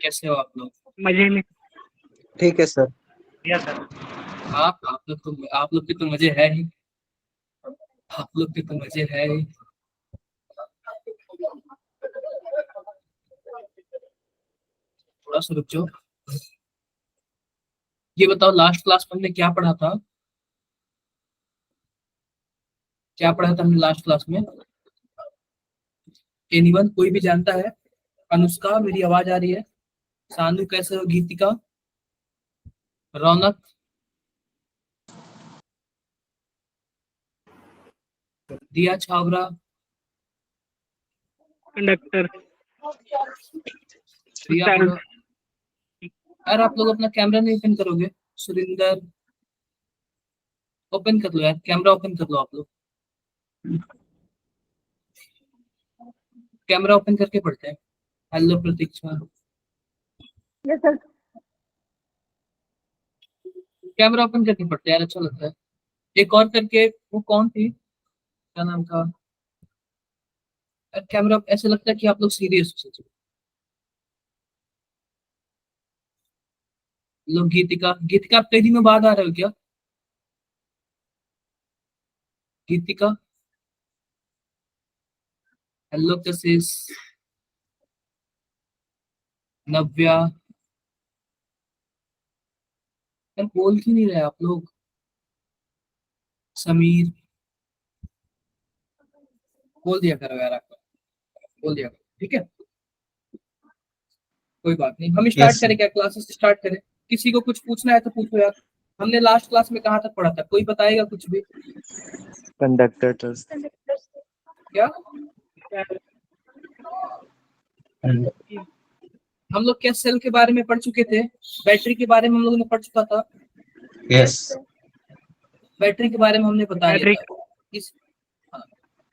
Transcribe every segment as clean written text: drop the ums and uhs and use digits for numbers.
कैसे हो आप लोग? मजे में। ठीक है सर। या सर। आप लोग के तो मजे है ही। आप लोग के तो मजे है ही। थोड़ा सा रुक जाओ। ये बताओ, लास्ट क्लास में हमने क्या पढ़ा था? क्या पढ़ा था हमने लास्ट क्लास में? एनीवन, कोई भी जानता है? अनुष्का, मेरी आवाज आ रही है? सानू कैसे हो? गीतिका, रौनक, दिया छावरा, कंडक्टर। प्रिया बोलो। यार आप लोग अपना कैमरा नहीं ओपन करोगे? सुरिंदर, ओपन कर लो यार, कैमरा ओपन कर लो आप लोग। कैमरा ओपन करके पढ़ते हैं। हेलो प्रतीक्षा, यस सर। कैमरा ओपन करके पढ़ते हैं यार, अच्छा लगता है। एक और करके, वो कौन थी, क्या नाम था? कैमरा ऐसे लगता है कि आप लोग सीरियस हो सच में। लोग गीतिका, गीतिका आप कई दिनों बाद आ रहे हो क्या? गीतिका, हेलो कशिश, नव्या, यार बोल क्यों नहीं रहे आप लोग? समीर, बोल दिया करो यार, आपको बोल दिया करो, ठीक है? कोई बात नहीं, हम स्टार्ट करें क्या? क्लासेस स्टार्ट करें? किसी को कुछ पूछना है तो पूछो यार। हमने लास्ट क्लास में कहाँ तक पढ़ा था? कोई बताएगा कुछ भी? कंडक्टर्स। क्या हम लोग क्या सेल के बारे में पढ़ चुके थे? बैटरी के बारे में हम लोगों ने पढ़ चुका था। यस। बैटरी के बारे में हमने बता दिया था। हाँ,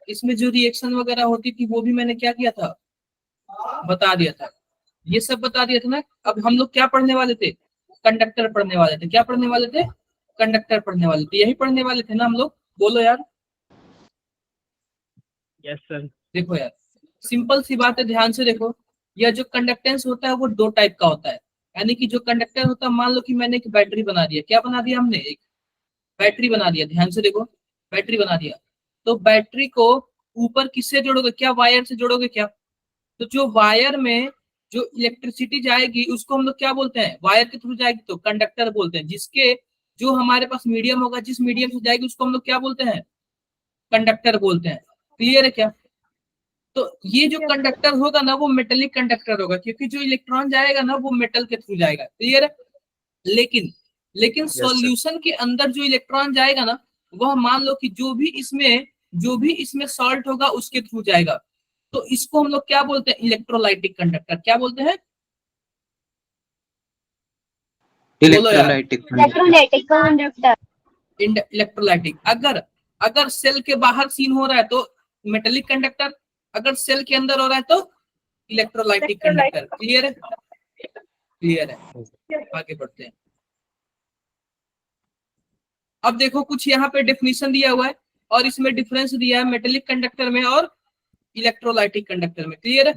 इसमें जो रिएक्शन वगैरह होती थी वो भी मैंने क्या किया था, बता दिया था। ये सब बता दिया था ना। अब हम लोग क्या पढ़ने वाले थे? कंडक्टर पढ़ने वाले थे। क्या पढ़ने वाले थे? कंडक्टर पढ़ने वाले थे। यही पढ़ने वाले थे ना हम लोग? बोलो यार। Yes sir. देखो यार, सिंपल सी बात है, ध्यान से देखो। यह जो कंडक्टेंस होता है वो दो टाइप का होता है। यानी कि जो कंडक्टर होता है, मान लो कि मैंने एक बैटरी बना दिया। क्या बना दिया हमने? एक बैटरी बना दिया। ध्यान से देखो, बैटरी बना दिया। तो बैटरी को ऊपर किससे जोड़ोगे? क्या वायर से जोड़ोगे क्या? तो जो वायर में जो इलेक्ट्रिसिटी जाएगी उसको हम लोग क्या बोलते हैं? वायर के थ्रू जाएगी तो कंडक्टर बोलते हैं। जिसके जो हमारे पास मीडियम होगा, जिस मीडियम से जाएगी उसको हम लोग क्या बोलते हैं? कंडक्टर बोलते हैं। क्लियर है क्या? तो ये जो कंडक्टर होगा ना वो मेटेलिक कंडक्टर होगा, क्योंकि जो इलेक्ट्रॉन जाएगा ना वो मेटल के थ्रू जाएगा। क्लियर है? लेकिन लेकिन सॉल्यूशन के अंदर जो इलेक्ट्रॉन जाएगा ना, वह मान लो कि जो भी इसमें सॉल्ट होगा उसके थ्रू जाएगा। तो इसको हम लोग क्या बोलते हैं? Electrolytic conductor. क्या बोलते हैं? बोलो यार। Electrolytic conductor. इलेक्ट्रोलाइटिक। अगर अगर सेल के बाहर सीन हो रहा है तो मेटेलिक कंडक्टर, अगर सेल के अंदर हो रहा है तो इलेक्ट्रोलाइटिक कंडक्टर। क्लियर है? क्लियर है। आगे बढ़ते हैं। अब देखो, कुछ यहाँ पे डेफिनेशन दिया हुआ है और इसमें डिफरेंस दिया है मेटेलिक कंडक्टर में और इलेक्ट्रोलाइटिक कंडक्टर में। क्लियर है?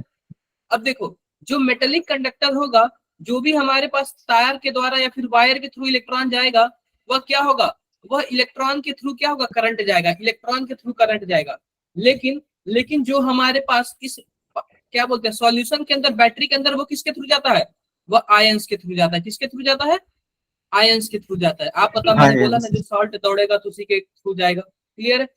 अब देखो, जो मेटेलिक कंडक्टर होगा, जो भी हमारे पास तार के द्वारा या फिर वायर के थ्रू इलेक्ट्रॉन जाएगा, वह क्या होगा? वह इलेक्ट्रॉन के थ्रू क्या होगा? करंट जाएगा। इलेक्ट्रॉन के थ्रू करंट जाएगा। लेकिन लेकिन जो हमारे पास इस क्या बोलते हैं, सॉल्यूशन के अंदर, बैटरी के अंदर, वो किसके थ्रू जाता है? वह आयंस के थ्रू जाता है। किसके थ्रू जाता है? आयंस के थ्रू जाता है। आप पता, मैंने बोला ना, जो सॉल्ट दौड़ेगा तो उसी के थ्रू जाएगा। क्लियर है?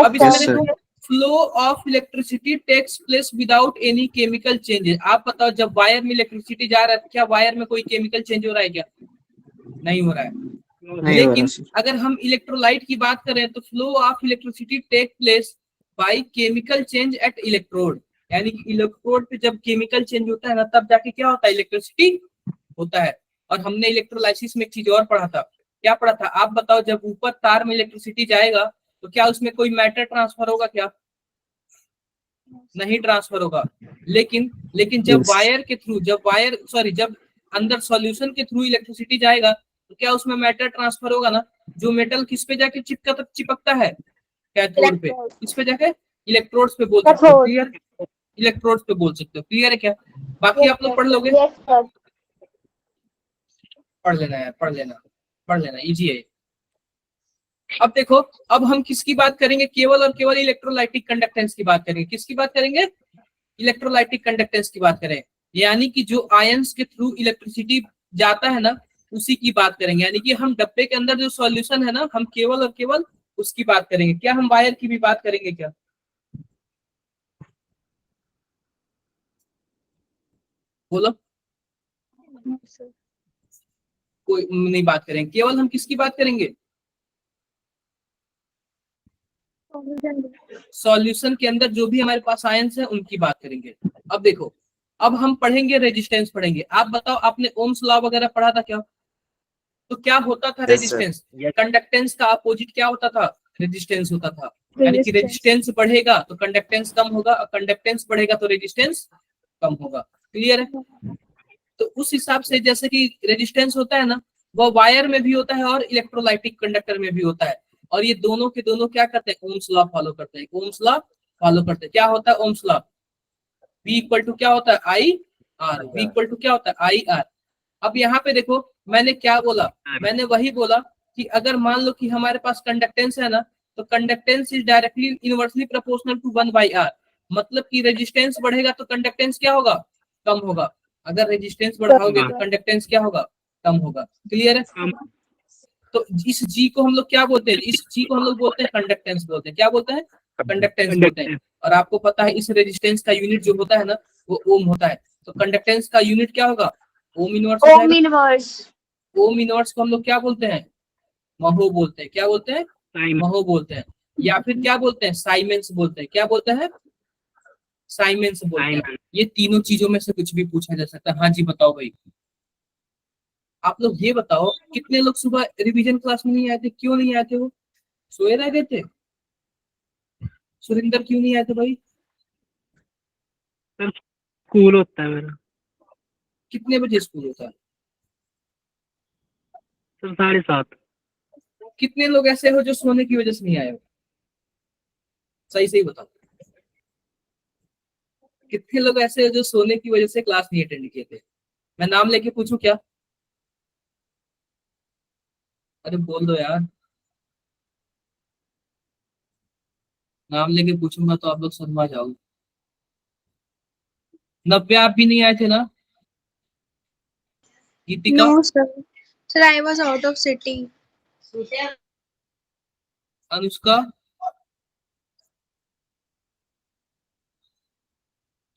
अब इसमें देखो, flow of electricity takes place without any chemical changes. आप बताओ, जब वायर में इलेक्ट्रिसिटी जा रहा है, क्या वायर में कोई केमिकल चेंज हो रहा है क्या? नहीं हो रहा है। लेकिन अगर हम इलेक्ट्रोलाइट की बात करें तो flow of electricity take place by chemical change at electrode. यानी कि इलेक्ट्रोड पे जब केमिकल चेंज होता है ना, तब जाके क्या होता है? इलेक्ट्रिसिटी होता है। और हमने इलेक्ट्रोलाइसिस में एक चीज और पढ़ा था। क्या पढ़ा था? आप बताओ, जब ऊपर तार में इलेक्ट्रिसिटी जाएगा तो क्या उसमें कोई मैटर ट्रांसफर होगा क्या? नहीं ट्रांसफर होगा। लेकिन जब वायर के थ्रू, जब अंदर सॉल्यूशन के थ्रू इलेक्ट्रिसिटी जाएगा तो क्या उसमें मैटर ट्रांसफर होगा ना? जो मेटल किस पे जाके चिपकता है? कैथोड पे। किस पे जाके? इलेक्ट्रोड्स पे बोल सकते हो। क्लियर? इलेक्ट्रोड्स पे बोल सकते हो। क्लियर है क्या? बाकी आप लोग पढ़ लोगे, Yes, sir. पढ़ लेना है, पढ़ लेना, इजी है। अब देखो, अब हम किसकी बात करेंगे, केवल और केवल इलेक्ट्रोलाइटिक कंडक्टेंस की बात करेंगे। किसकी बात करेंगे, इलेक्ट्रोलाइटिक कंडक्टेंस की बात करें, यानी कि जो आयंस के थ्रू इलेक्ट्रिसिटी जाता है ना, उसी की बात करेंगे। यानी कि हम डब्बे के अंदर जो सॉल्यूशन है ना, हम केवल और केवल उसकी बात करेंगे। क्या हम वायर की भी बात करेंगे क्या? बोलो, कोई नहीं बात करेंगे, केवल हम किसकी बात करेंगे, सॉल्यूशन के अंदर जो भी हमारे पास आयंस है उनकी बात करेंगे। अब देखो, अब हम पढ़ेंगे रेजिस्टेंस पढ़ेंगे। आप बताओ, आपने ओम्स लॉ वगैरह पढ़ा था क्या? तो क्या होता था Yes, sir. रेजिस्टेंस, कंडक्टेंस का अपोजिट क्या होता था, रेजिस्टेंस होता था। यानी कि रेजिस्टेंस बढ़ेगा तो कंडक्टेंस कम होगा, और कंडक्टेंस बढ़ेगा तो रेजिस्टेंस कम होगा। क्लियर है? तो उस हिसाब से जैसे कि रेजिस्टेंस होता है ना, वो वायर में भी होता है और इलेक्ट्रोलाइटिक कंडक्टर में भी होता है। और ये दोनों के दोनों क्या करते हैं, ओम्स लॉ फॉलो करते हैं। ओम्स लॉ फॉलो करते हैं। क्या होता है Ohm's law, V equal to क्या होता है, I R. V equal to क्या होता है, आई आर। अब यहाँ पे देखो, मैंने क्या बोला, मैंने वही बोला कि अगर मान लो कि हमारे पास कंडक्टेंस है ना, तो conductance is directly inversely proportional to 1/r। मतलब कि रेजिस्टेंस बढ़ेगा तो कंडक्टेंस क्या होगा, कम होगा। अगर रेजिस्टेंस बढ़ाओगे तो कंडक्टेंस क्या होगा, कम होगा। क्लियर है? तो इस जी को हम लोग क्या बोलते हैं, इस जी को हम लोग बोलते हैं कंडक्टेंस बोलते हैं। क्या बोलते हैं, कंडक्टेंस बोलते हैं। और आपको पता है इस रेजिस्टेंस का यूनिट जो होता है ना, वो ओम होता है। तो कंडक्टेंस का यूनिट क्या होगा, ओम इनवर्स हो Ohm जाएगा। inverse. ओम इनवर्स को हम लोग क्या बोलते हैं, महो बोलते हैं। क्या बोलते हैं, महो बोलते हैं। या फिर क्या बोलते हैं, साइमेंस बोलते हैं। क्या बोलते हैं, साइमेंस बोलते हैं। ये तीनों चीजों में से कुछ भी पूछा जा सकता है। हाँ जी बताओ भाई, आप लोग ये बताओ, कितने लोग सुबह रिवीजन क्लास में नहीं आए थे, क्यों नहीं आए थे? वो सोए रह गए थे? सुरिंदर क्यों नहीं आए थे भाई? सर स्कूल होता है मेरा। कितने बजे स्कूल होता है? सर 7:30। कितने लोग ऐसे हो जो सोने की वजह से नहीं आए हो? सही सही बताओ, कितने लोग ऐसे हो जो सोने की वजह से क्लास नहीं अटेंड किए थे? मैं नाम लेके पूछूं क्या? अरे बोल दो यार, नाम लेके पूछूंगा तो आप लोग शर्मा जाओगे। नव्य, आप भी नहीं आए थे ना? गीतिका, No, sir. Sir, I was out of city. Anushka,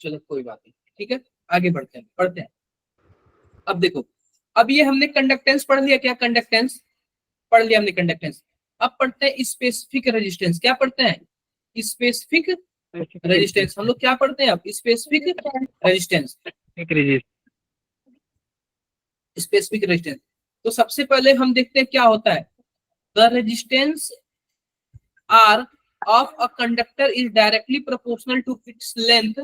चलो कोई बात नहीं, ठीक है, आगे बढ़ते हैं, पढ़ते हैं। अब देखो, अब ये हमने कंडक्टेंस पढ़ लिया। क्या कंडक्टेंस पढ़ लिया हमने, कंडक्टेंस। अब पढ़ते हैं स्पेसिफिक रेजिस्टेंस। क्या पढ़ते हैं, स्पेसिफिक रेजिस्टेंस। हम लोग क्या पढ़ते हैं अब, स्पेसिफिक रेजिस्टेंस। Specific resistance. तो सबसे पहले हम देखते हैं क्या होता है। The resistance R of a conductor is directly proportional to its length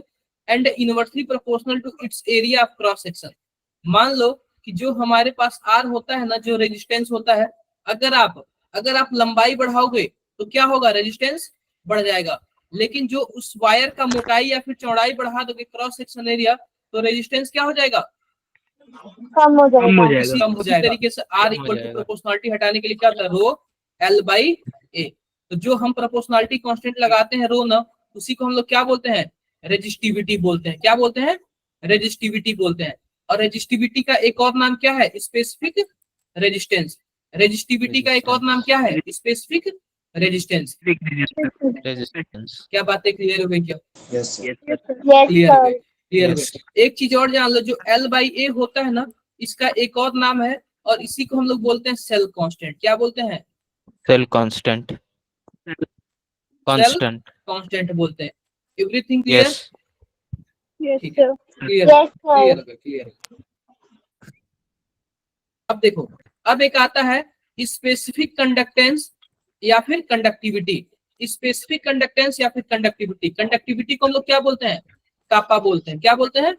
and inversely proportional to its area of cross section. मान लो कि जो हमारे पास आर होता है ना, जो रेजिस्टेंस होता है, अगर आप लंबाई बढ़ाओगे तो क्या होगा, रेजिस्टेंस बढ़ जाएगा। लेकिन जो उस वायर का मोटाई या फिर चौड़ाई बढ़ा दोगे, क्रॉस सेक्शन एरिया, तो रेजिस्टेंस क्या हो जाएगा, कम हो जाएगा. कम हो जाएगा। तरीके से आर इक्वल टू प्रोपोर्शनलिटी हटाने के लिए क्या होता है, रो एल बाई ए। तो जो हम प्रोपोर्शनलिटी कांस्टेंट लगाते हैं रो ना, उसी को हम लोग क्या बोलते हैं, रेजिस्टिविटी बोलते हैं। क्या बोलते हैं, रेजिस्टिविटी बोलते हैं। और रेजिस्टिविटी का एक और नाम क्या है, स्पेसिफिक रेजिस्टेंस। रेजिस्टिविटी का एक और नाम क्या है, स्पेसिफिक रेजिस्टेंस। क्या बातें क्लियर हो गई क्या? Yes, sir. Yes, क्लियर हो गई, sir. क्लियर हो Yes. गई। एक चीज और जान लो, जो एल बाई ए होता है ना, इसका एक और नाम है, और इसी को हम लोग बोलते हैं सेल कांस्टेंट। क्या बोलते हैं, सेल कांस्टेंट, कांस्टेंट। कांस्टेंट बोलते हैं। Everything clear? यस, Yes, ठीक है, sir. Clear, Yes, clear sir. हो गया, क्लियर। अब देखो, अब एक आता है स्पेसिफिक कंडक्टेंस या फिर कंडक्टिविटी। स्पेसिफिक कंडक्टेंस या फिर कंडक्टिविटी। कंडक्टिविटी को हम लोग क्या बोलते हैं, कापा बोलते हैं। क्या बोलते हैं,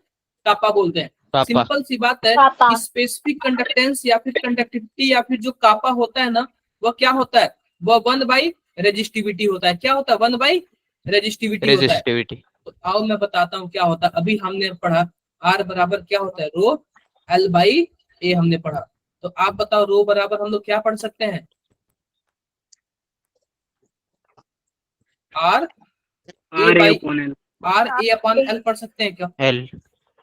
कापा बोलते हैं। पापा। सिंपल सी बात है, कापा. स्पेसिफिक कंडक्टेंस या फिर कंडक्टिविटी या फिर जो कापा होता है ना, वह क्या होता है, वह 1 रेजिस्टिविटी होता है। क्या होता है, 1 रेजिस्टिविटी होता है। रेजिस्टिविटी। तो आओ मैं बताता हूँ क्या होता है। अभी हमने पढ़ा आर बराबर क्या होता है, रो एल बाई ए हमने पढ़ा। तो आप बताओ रो बराबर हम लोग क्या पढ़ सकते हैं, R A R A by upon L. R A upon L पढ़ सकते हैं क्या, L.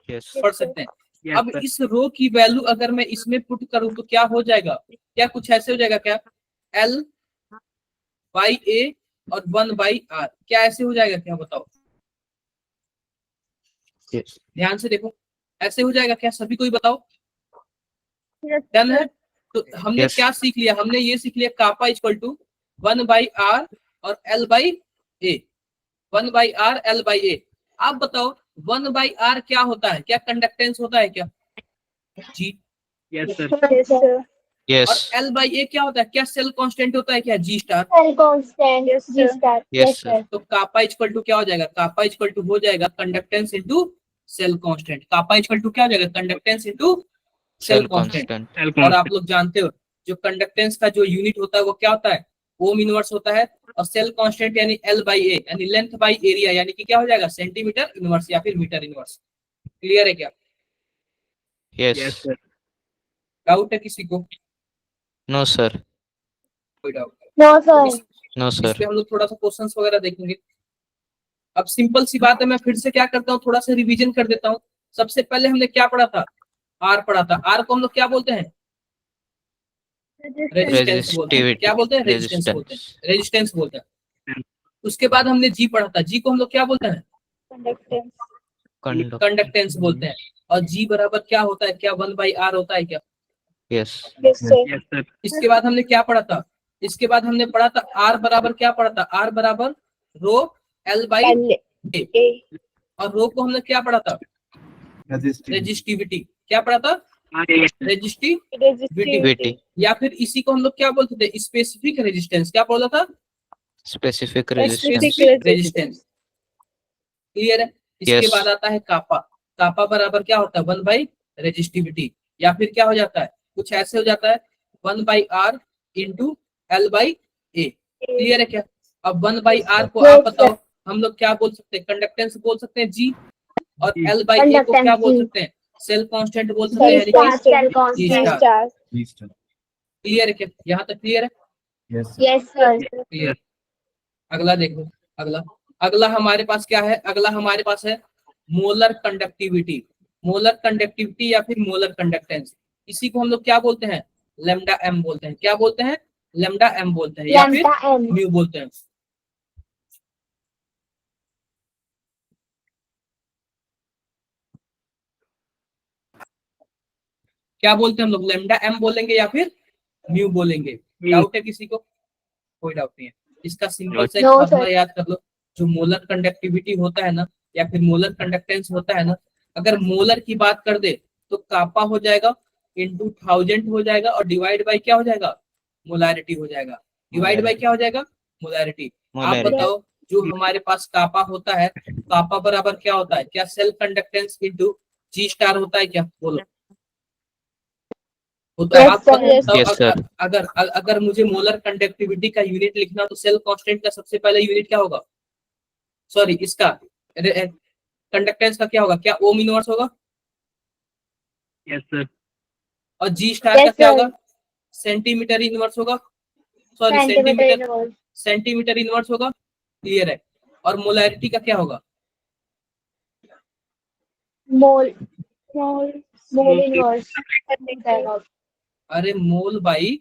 Yes. पढ़ सकते हैं। यस अब सर। इस रो की वैल्यू अगर मैं इसमें पुट करूं तो क्या हो जाएगा, क्या कुछ ऐसे हो जाएगा क्या, एल बाई ए और 1/r, क्या ऐसे हो जाएगा क्या, बताओ Yes. ध्यान से देखो, ऐसे हो जाएगा क्या, सभी कोई बताओ। Yes, डन है। sir. तो हमने Yes. क्या सीख लिया, हमने ये सीख लिया कापा इक्वल टू 1/r और l by A, 1/r l by A. आप बताओ 1/r क्या होता है, क्या कंडक्टेंस होता है क्या, जी, यस सर। Yes, sir. और Yes. l बाई ए क्या होता है, क्या सेल कांस्टेंट होता है क्या, जी star. Cell constant. Yes, G sir. star. Yes, Yes, sir. तो कापा इक्वल टू क्या हो जाएगा, कापा इक्वल टू हो जाएगा conductance into cell constant. Kappa equal to क्या हो जाएगा, conductance into cell Cell constant. constant. L और आप लोग जानते हो जो कंडक्टेंस का जो यूनिट होता है वो क्या होता है, ओम इनवर्स होता है। और सेल कांस्टेंट यानी एल बाई ए यानी लेंथ बाई एरिया, यानी कि क्या हो जाएगा, सेंटीमीटर इनवर्स या फिर मीटर इनवर्स। क्लियर है क्या, यस Yes. सर। डाउट है किसी को, No, sir. कोई डाउट No, sir. No, इस sir. पे हम लोग थोड़ा सा क्वेश्चंस वगैरह देखेंगे। अब सिंपल सी बात है, मैं फिर से क्या करता हूँ, थोड़ा सा रिवीजन कर देता हूँ। सबसे पहले हमने क्या पढ़ा था, आर पढ़ा था। आर को हम लोग क्या बोलते हैं, रेजिस्टेंस बोलते हैं। Resistivity. क्या बोलते हैं, रेजिस्टेंस बोलते हैं, Resistance. रेजिस्टेंस बोलते हैं। उसके बाद हमने जी पढ़ा था, जी को हम लोग क्या बोलते हैं, Conductance. Conduct. कंडक्टेंस बोलते हैं। और जी बराबर क्या होता है, क्या 1/r होता है क्या। Yes. Yes, sir. Yes sir. इसके बाद हमने क्या पढ़ा था, इसके बाद हमने पढ़ा था आर बराबर क्या पढ़ा था, आर बराबर rho L by L. A. A. और रो को हमने क्या पढ़ा था, रेजिस्टिविटी। क्या पढ़ा था, आर ए रेजिस्टिविटी। Resistivity. या फिर इसी को हम लोग क्या बोलते थे, स्पेसिफिक रेजिस्टेंस। क्या बोला था, Specific Specific resistance. Resistance. Clear है। इसके Yes. बाद आता है कापा। कापा बराबर क्या होता है, 1 बाई रेजिस्टिविटी। या फिर क्या हो जाता है, कुछ ऐसे हो जाता है 1/r into L by A. Clear है क्या। अब 1/r को आप बताओ हम लोग क्या बोल सकते हैं, कंडक्टेंस बोल सकते हैं जी, और जी। एल बाई ए को क्या Conductance बोल G. सकते हैं, सेल कांस्टेंट बोल सकते हैं, Cell यानी कि constant. G G star। star. Clear है क्या, यहाँ तक क्लियर है। Yes, sir. क्लियर। अगला देखो, अगला अगला हमारे पास क्या है, अगला हमारे पास है मोलर कंडक्टिविटी। मोलर कंडक्टिविटी या फिर मोलर कंडक्टेंस, इसी को हम लोग क्या बोलते हैं, लेमडा एम बोलते हैं। क्या बोलते हैं, लेमडा एम बोलते हैं या फिर Lambda M. म्यू बोलते हैं। क्या बोलते हैं हम लोग, लेमडा एम बोलेंगे या फिर म्यू बोलेंगे। डाउट है किसी को, कोई डाउट नहीं है। इसका सिंपल सा एक No, फॉर्मूला sir. याद कर लो। जो मोलर कंडक्टिविटी होता है ना, या फिर मोलर कंडक्टेंस होता है ना, अगर मोलर की बात कर दे तो कापा हो जाएगा इंटू 1000 हो जाएगा, और डिवाइड बाय क्या हो जाएगा, मोलैरिटी हो जाएगा। डिवाइड बाय क्या हो जाएगा, मोलैरिटी। आप Molarity. बताओ जो हमारे पास कापा होता है, कापा बराबर क्या होता है, क्या सेल कंडक्टेंस इंटू जी स्टार होता है क्या, बोलो होता है। Yes, आप sir. बताओ Yes, sir. अगर अगर मुझे मोलर कंडक्टिविटी का यूनिट लिखना तो सेल कांस्टेंट का सबसे पहले यूनिट क्या होगा, सॉरी इसका कंडक्टेंस का क्या होगा, क्या ओम इनवर्स होगा। Yes sir. और जी स्टार का Yes, क्या sir. होगा, सेंटीमीटर इनवर्स होगा, sorry Centimeter centimetre inverse. Centimetre inverse होगा। क्लियर है। और मोलैरिटी का क्या होगा, Mole. Mole inverse. Something like that. अरे मोल बाई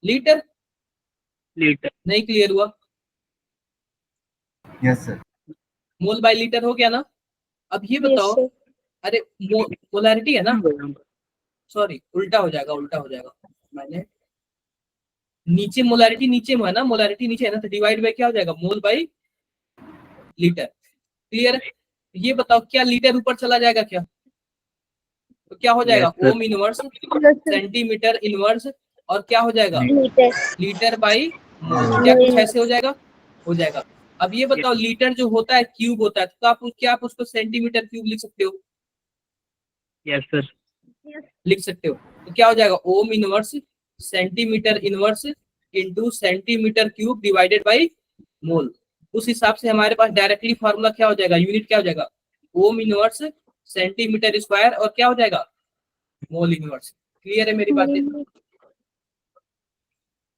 लीटर। लीटर। नहीं क्लियर हुआ, yes sir. Mole by litre हो गया ना। अब ये Yes, बताओ, sir. अरे मोलैरिटी है ना, सॉरी उल्टा हो जाएगा। मैंने नीचे मोलैरिटी नीचे में है ना, मोलैरिटी नीचे है ना, तो डिवाइड बाय क्या हो जाएगा, मोल बाई लीटर। क्लियर है। ये बताओ क्या लीटर ऊपर चला जाएगा क्या, तो क्या हो जाएगा, Yes, sir. Ohm inverse Yes, sir. Centimetre inverse और क्या हो जाएगा, Meter. लीटर बाई मोल। क्या कुछ ऐसे हो जाएगा। अब ये बताओ लीटर जो होता है क्यूब होता है, तो आप उसको सेंटीमीटर क्यूब लिख सकते हो, यस सर। लिख सकते हो। तो क्या हो जाएगा, ohm inverse centimetre inverse into centimetre cube divided by mole. उस हिसाब से हमारे पास डायरेक्टली फॉर्मूला क्या हो जाएगा, यूनिट क्या हो जाएगा, ओम इनवर्स सेंटीमीटर स्क्वायर और क्या हो जाएगा, मोल इनवर्स। क्लियर है मेरी बातें,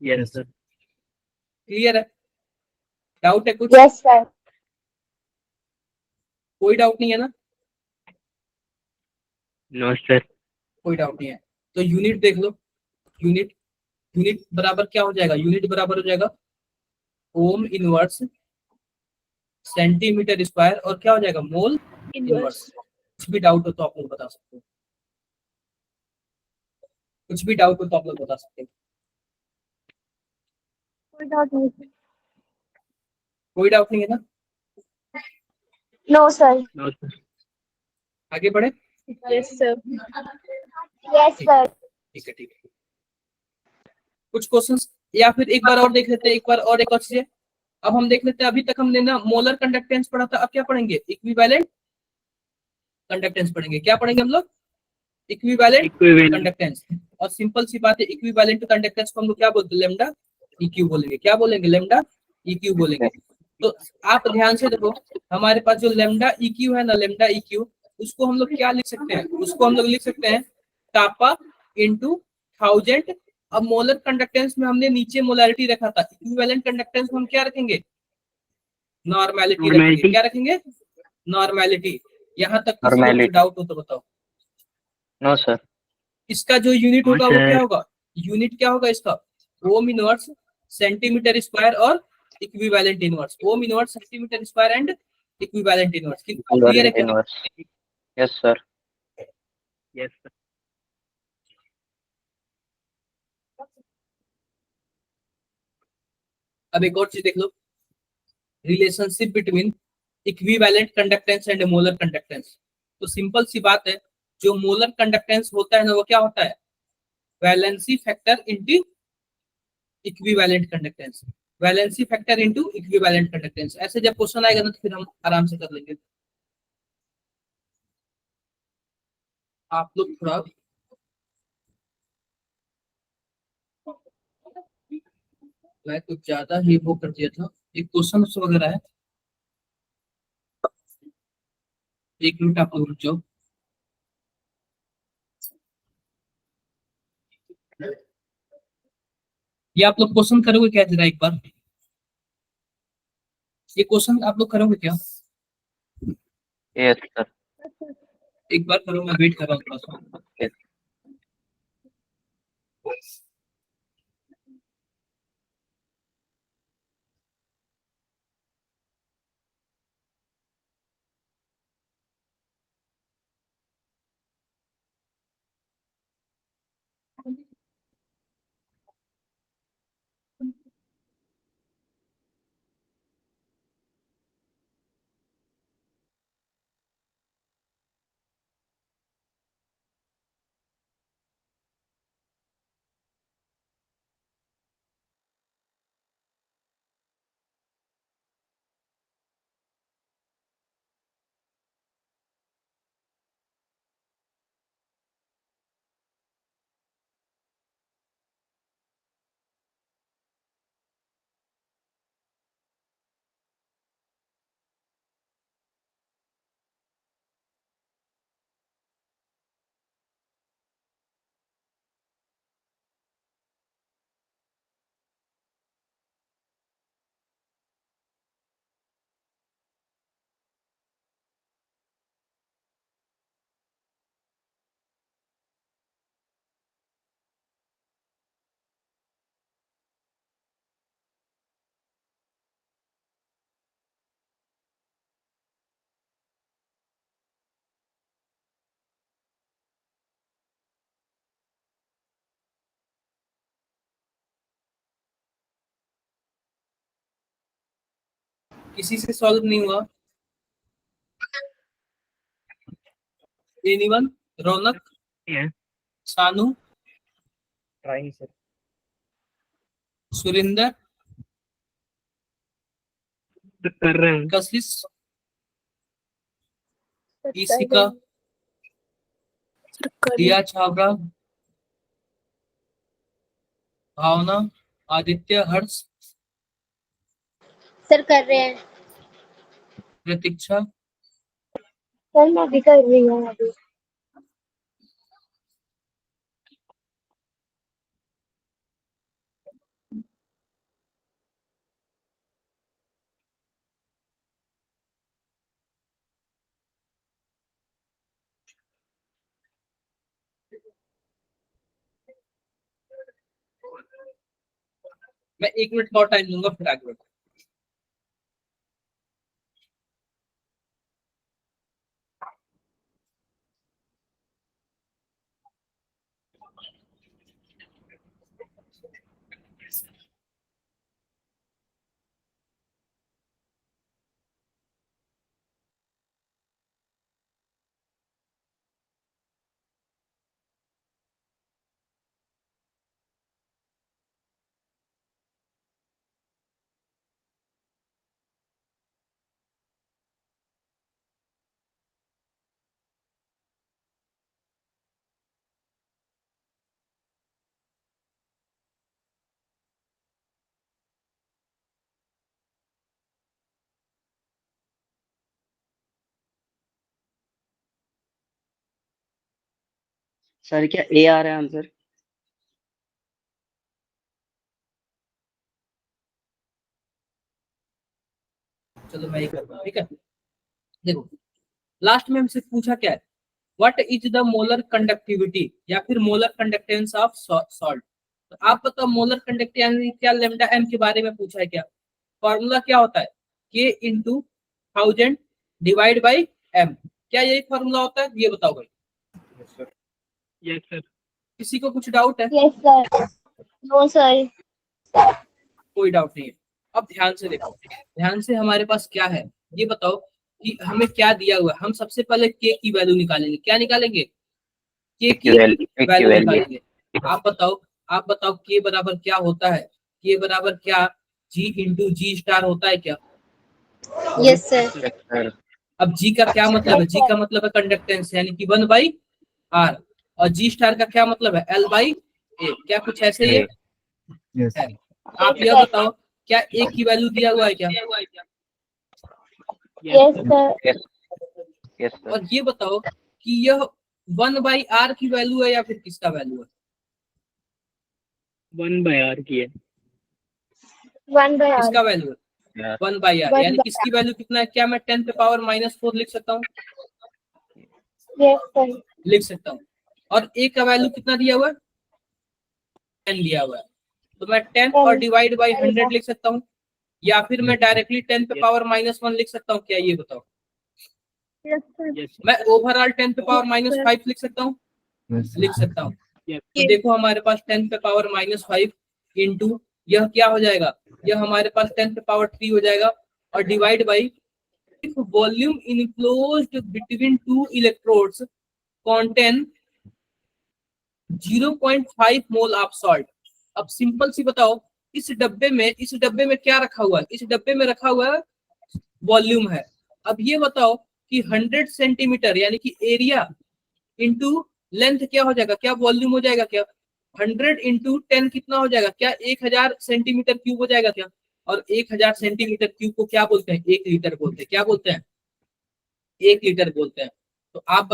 Yes, sir. क्लियर है, डाउट है कुछ, Yes, sir. कोई डाउट नहीं है ना, No, sir. कोई डाउट नहीं है। तो यूनिट देख लो, यूनिट यूनिट बराबर क्या हो जाएगा, यूनिट बराबर हो जाएगा ओम इनवर्स सेंटीमीटर स्क्वायर और क्या हो जाएगा, मोल इनवर्स। कुछ भी डाउट हो तो आप लोग बता सकते हो, कुछ भी डाउट हो तो आप लोग बता सकते हो, कोई डाउट नहीं है ना, No, sir. No, sir. आगे बढ़े। Yes, sir. Yes, sir. ठीक है, ठीक है, कुछ क्वेश्चंस या फिर एक बार और देख लेते हैं, एक बार और एक और चीज। अब हम देख लेते हैं, अभी तक हमने ना मोलर कंडक्टेंस पढ़ा था, अब क्या पढ़ेंगे, इक्विवेलेंट कंडक्टेंस पढ़ेंगे। क्या पढ़ेंगे हम लोग, इक्विवेलेंट Equivalent. कंडक्टेंस। और सिंपल सी बात है, इक्विवेलेंट कंडक्टेंस को हम लोग क्या बोलते हैं, लेमडा इक्यू बोलेंगे। क्या बोलेंगे, लेमडा इक्यू बोलेंगे। तो आप ध्यान से देखो, हमारे पास जो लेमडा इक्यू है ना, लेमडा इक्यू, उसको हम लोग क्या लिख सकते हैं, उसको हम लोग लिख सकते हैं कापा इंटू 1000। अब मोलर कंडक्टेंस में हमने नीचे मोलारिटी रखा था, इक्विवेलेंट कंडक्टेंस में हम क्या रखेंगे, नॉर्मेलिटी रखेंगे। Normality. क्या रखेंगे, नॉर्मेलिटी। यहाँ तक किसी को कुछ Normality. डाउट हो तो बताओ। No, sir. इसका जो यूनिट हाँ, होगा वो sir. क्या होगा, यूनिट क्या होगा इसका, ओम इनवर्स सेंटीमीटर स्क्वायर और equivalent inverse, Om inverse centimetre square and equivalent inverse. Clear है क्या, Inverse. Yes, sir. Yes, sir. अब एक और चीज देख लो, relationship between equivalent conductance and molar conductance. तो सिंपल सी बात है, जो मोलर कंडक्टेंस होता है ना, वो क्या होता है, valency factor into equivalent conductance, valency factor into equivalent conductance. ऐसे जब क्वेश्चन आएगा ना तो फिर हम आराम से कर लेंगे। आप लोग थोड़ा मैं कुछ ज्यादा ही वो कर दिया था, एक क्वेश्चन वगैरह है, एक मिनट आप लोग रुक जाओ। ये आप लोग क्वेश्चन करोगे क्या जरा एक बार, ये क्वेश्चन आप लोग करोगे क्या, Yes, sir. एक बार करो, मैं वेट कर रहा हूँ थोड़ा सा। Yes. किसी से सॉल्व नहीं हुआ, एनीवन, रौनक, Yeah. सानू, Trying, sir. सुरिंदर, तो कर रहे हैं। कशिश, ईशिका, दिया छाबड़ा, भावना, आदित्य, हर्ष, सर कर रहे हैं। प्रतीक्षा, सर मैं भी कर रही हूँ अभी। मैं 1 मिनट का और टाइम दूंगा फिर आगे बढ़ो। सर क्या ए आ रहा है आंसर? चलो मैं ये करता हूँ, ठीक है। देखो लास्ट में हमसे पूछा क्या है, what is the molar conductivity या फिर मोलर कंडक्टेंस ऑफ सॉल्ट। तो आप बताओ मोलर कंडक्टेंस क्या, लेमडा एम के बारे में पूछा है क्या। फॉर्मूला क्या होता है, के इंटू 1000 डिवाइड बाई एम। क्या यही फॉर्मूला होता है, ये बताओ भाई। Yes sir. किसी को कुछ डाउट है? Yes sir. No sir. कोई डाउट नहीं है। अब ध्यान से देखो, ध्यान से हमारे पास क्या है ये बताओ कि हमें क्या दिया हुआ है। हम सबसे पहले के की वैल्यू निकालेंगे। क्या निकालेंगे, के की वैल्यू निकालेंगे। आप बताओ के बराबर क्या होता है, के बराबर क्या जी इंटू जी स्टार होता है क्या। Yes sir. Yes sir. अब जी का क्या मतलब है, यस जी सर। का मतलब है कंडक्टेंस यानी कि 1/r, और जी स्टार का क्या मतलब है, L/A। क्या कुछ ऐसे ही है? है। आप यस यह सर। बताओ क्या ए की वैल्यू दिया हुआ है क्या, yes sir. Yes yes sir. और ये बताओ कि यह 1/r की वैल्यू है या फिर किसका वैल्यू है। 1/r की है। 1/r। किसका वैल्यू है, यार 1/r, यानी 1/r। किसकी वैल्यू कितना है। क्या मैं 10 पे पावर -4 लिख सकता हूँ, यस सर। लिख सकता हूँ। और ए का वैल्यू कितना दिया हुआ है, 10 दिया हुआ है। तो मैं 10 और 10। डिवाइड बाई 100 लिख सकता हूँ, या फिर मैं डायरेक्टली 10 पे Yes. पावर -1 लिख सकता हूँ। क्या ये बताओ। Yes sir. यस मैं ओवरऑल 10 पे पावर -5 लिख सकता हूँ, लिख सकता हूँ। यस तो देखो हमारे पास 10 पे पावर -5 इंटू यह क्या हो जाएगा, यह हमारे पास 10 पे पावर 3 हो जाएगा, और divide by volume enclosed between two electrodes contain 0.5 mole of salt. अब सिंपल सी बताओ, इस डब्बे में क्या रखा हुआ है, इस डब्बे में रखा हुआ है वॉल्यूम है। अब ये बताओ कि 100 सेंटीमीटर यानी कि एरिया इंटू लेंथ क्या हो जाएगा, क्या वॉल्यूम हो जाएगा क्या। 100 इंटू 10 कितना हो जाएगा, क्या 1000 सेंटीमीटर क्यूब हो जाएगा क्या। और 1000 सेंटीमीटर क्यूब को क्या बोलते हैं, 1 लीटर बोलते हैं। क्या बोलते हैं, 1 लीटर बोलते हैं। तो आप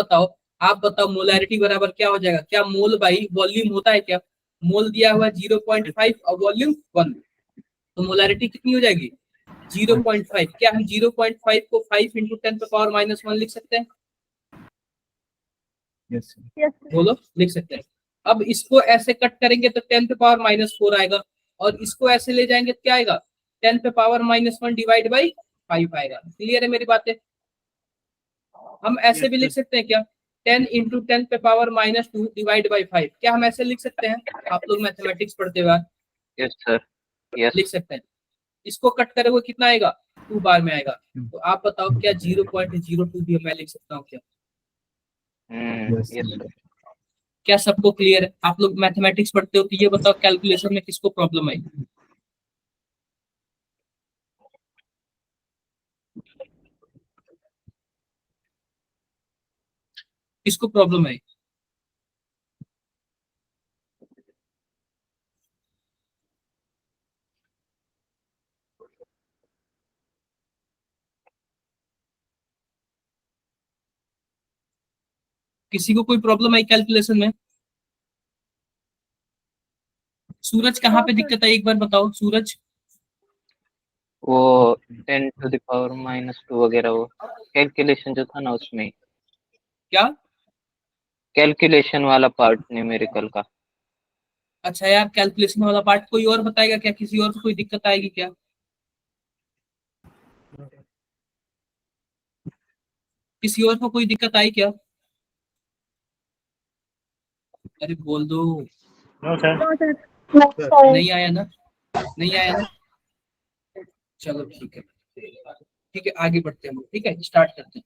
बताओ मोलैरिटी बराबर क्या हो जाएगा, क्या मोल बाई वॉल्यूम होता है क्या। मोल दिया हुआ 0.5 और वॉल्यूम 1, तो मोलैरिटी कितनी हो जाएगी 0.5। क्या हम 0.5 को 5 इंटू 10 पे पावर -1 लिख सकते हैं, यस सर। बोलो लिख सकते हैं। अब इसको ऐसे कट करेंगे तो 10 पे पावर -4 आएगा, और इसको ऐसे ले जाएंगे तो क्या आएगा 10 पे पावर -1 डिवाइड बाई 5 आएगा। क्लियर है मेरी बातें। हम ऐसे यस भी लिख सर। सकते हैं क्या, 10 इंटू 10 पे पावर -2 डिवाइड बाई 5। क्या हम ऐसे लिख सकते हैं, आप लोग मैथमेटिक्स पढ़ते हुए यस सर। यस। लिख सकते हैं। इसको कट करे हुए कितना आएगा 2 बार में आएगा। तो आप बताओ क्या 0.02 भी मैं लिख सकता हूँ क्या। Yes sir. क्या सबको क्लियर है, आप लोग मैथमेटिक्स पढ़ते हो तो ये बताओ कैलकुलेशन में किसको प्रॉब्लम आई। किसको प्रॉब्लम आई। किसी को कोई प्रॉब्लम आई कैलकुलेशन में? सूरज कहाँ पे दिक्कत है एक बार बताओ सूरज। वो 10⁻⁻² वगैरह वो कैलकुलेशन जो था ना उसमें, क्या? कैलकुलेशन वाला पार्ट न्यूमेरिकल का। अच्छा यार कैलकुलेशन वाला पार्ट कोई और बताएगा क्या? किसी और को कोई दिक्कत आएगी क्या? किसी और को कोई दिक्कत आई क्या? अरे बोल दो। नहीं आया ना? नहीं आया ना? चलो ठीक है, ठीक है आगे बढ़ते हैं हम, ठीक है स्टार्ट करते हैं।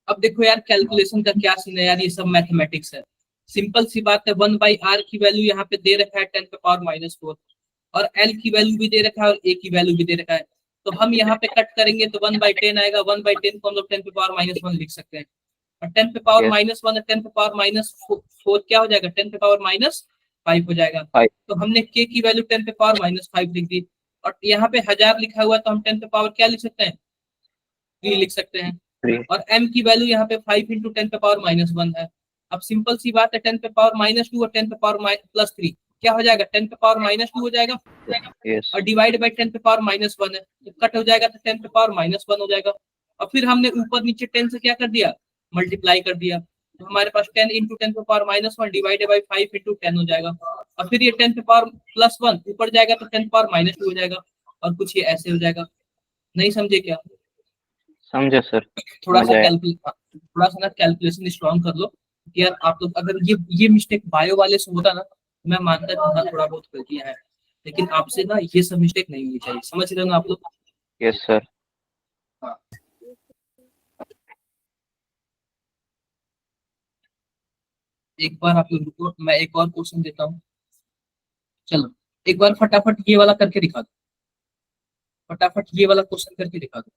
अब देखो यार कैलकुलेशन का क्या सीन है यार, ये सब मैथमेटिक्स है। सिंपल सी बात है, 1/r की वैल्यू यहाँ पे दे रखा है 10⁻⁴ और l की वैल्यू भी दे रखा है और a की वैल्यू भी दे रखा है। तो हम यहाँ पे कट करेंगे तो 1/10 आएगा। 1/10 को हम लोग 10⁻⁻1 लिख सकते हैं। और 10⁻⁻1 और 10⁻⁴ क्या हो जाएगा? 10⁻⁵ हो जाएगा। 5। तो हमने k की वैल्यू 10⁻⁵ लिख दी। और यहाँ पे 1000 लिखा हुआ तो हम 10 क्या लिख सकते हैं? 3 लिख सकते हैं। 3। और m की वैल्यू यहाँ पे 5 × 10⁻⁻1 है। अब सिंपल सी बात है 10⁻⁻2 और 10⁻+3 क्या हो जाएगा? 10⁻⁻2 हो जाएगा यस। और डिवाइड बाय 10⁻⁻1 है तो कट हो जाएगा तो 10⁻⁻1 हो जाएगा। और फिर हमने ऊपर नीचे 10 से क्या कर दिया? मल्टीप्लाई कर दिया। तो हमारे पास 10 × 10⁻1 डिवाइडेड बाय 5 × 10 हो जाएगा। और फिर ये 10⁻+1 ऊपर जाएगा तो 10⁻⁻2 हो जाएगा और कुछ ये ऐसे हो जाएगा। नहीं समझे क्या? समझे सर। थोड़ा मजा आया। सा ना कैलकुलेशन स्ट्रॉन्ग कर लो कि यार आप लोग अगर ये मिस्टेक बायो वाले से होता ना, मैं मानता कि हाँ थोड़ा बहुत गलतियां हैं, लेकिन आपसे ना ये सब मिस्टेक नहीं होनी चाहिए। समझ रहे हो ना आप लोग? Yes sir. हाँ। एक बार आप लोग रुको, मैं एक और क्वेश्चन देता हूँ। चलो एक बार फटाफट ये वाला करके दिखा दो। फटाफट ये वाला क्वेश्चन करके दिखा दो।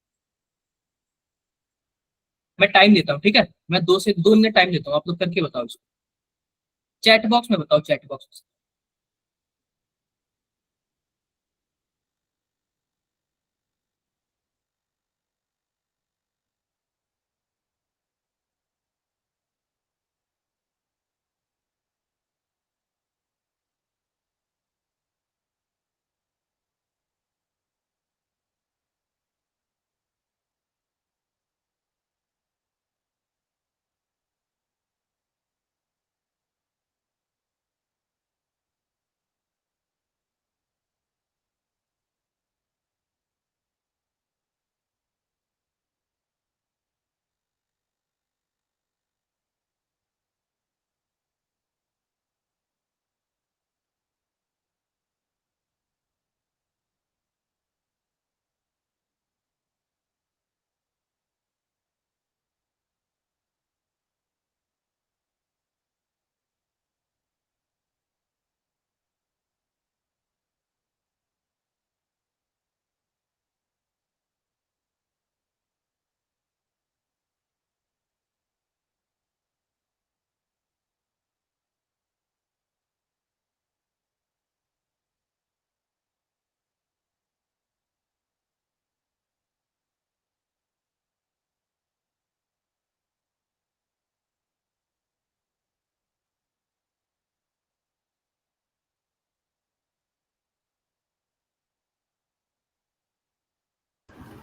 मैं टाइम देता हूँ, ठीक है? मैं 2 मिनट टाइम देता हूँ, आप लोग करके बताओ इसको। चैट बॉक्स में बताओ, चैट बॉक्स में।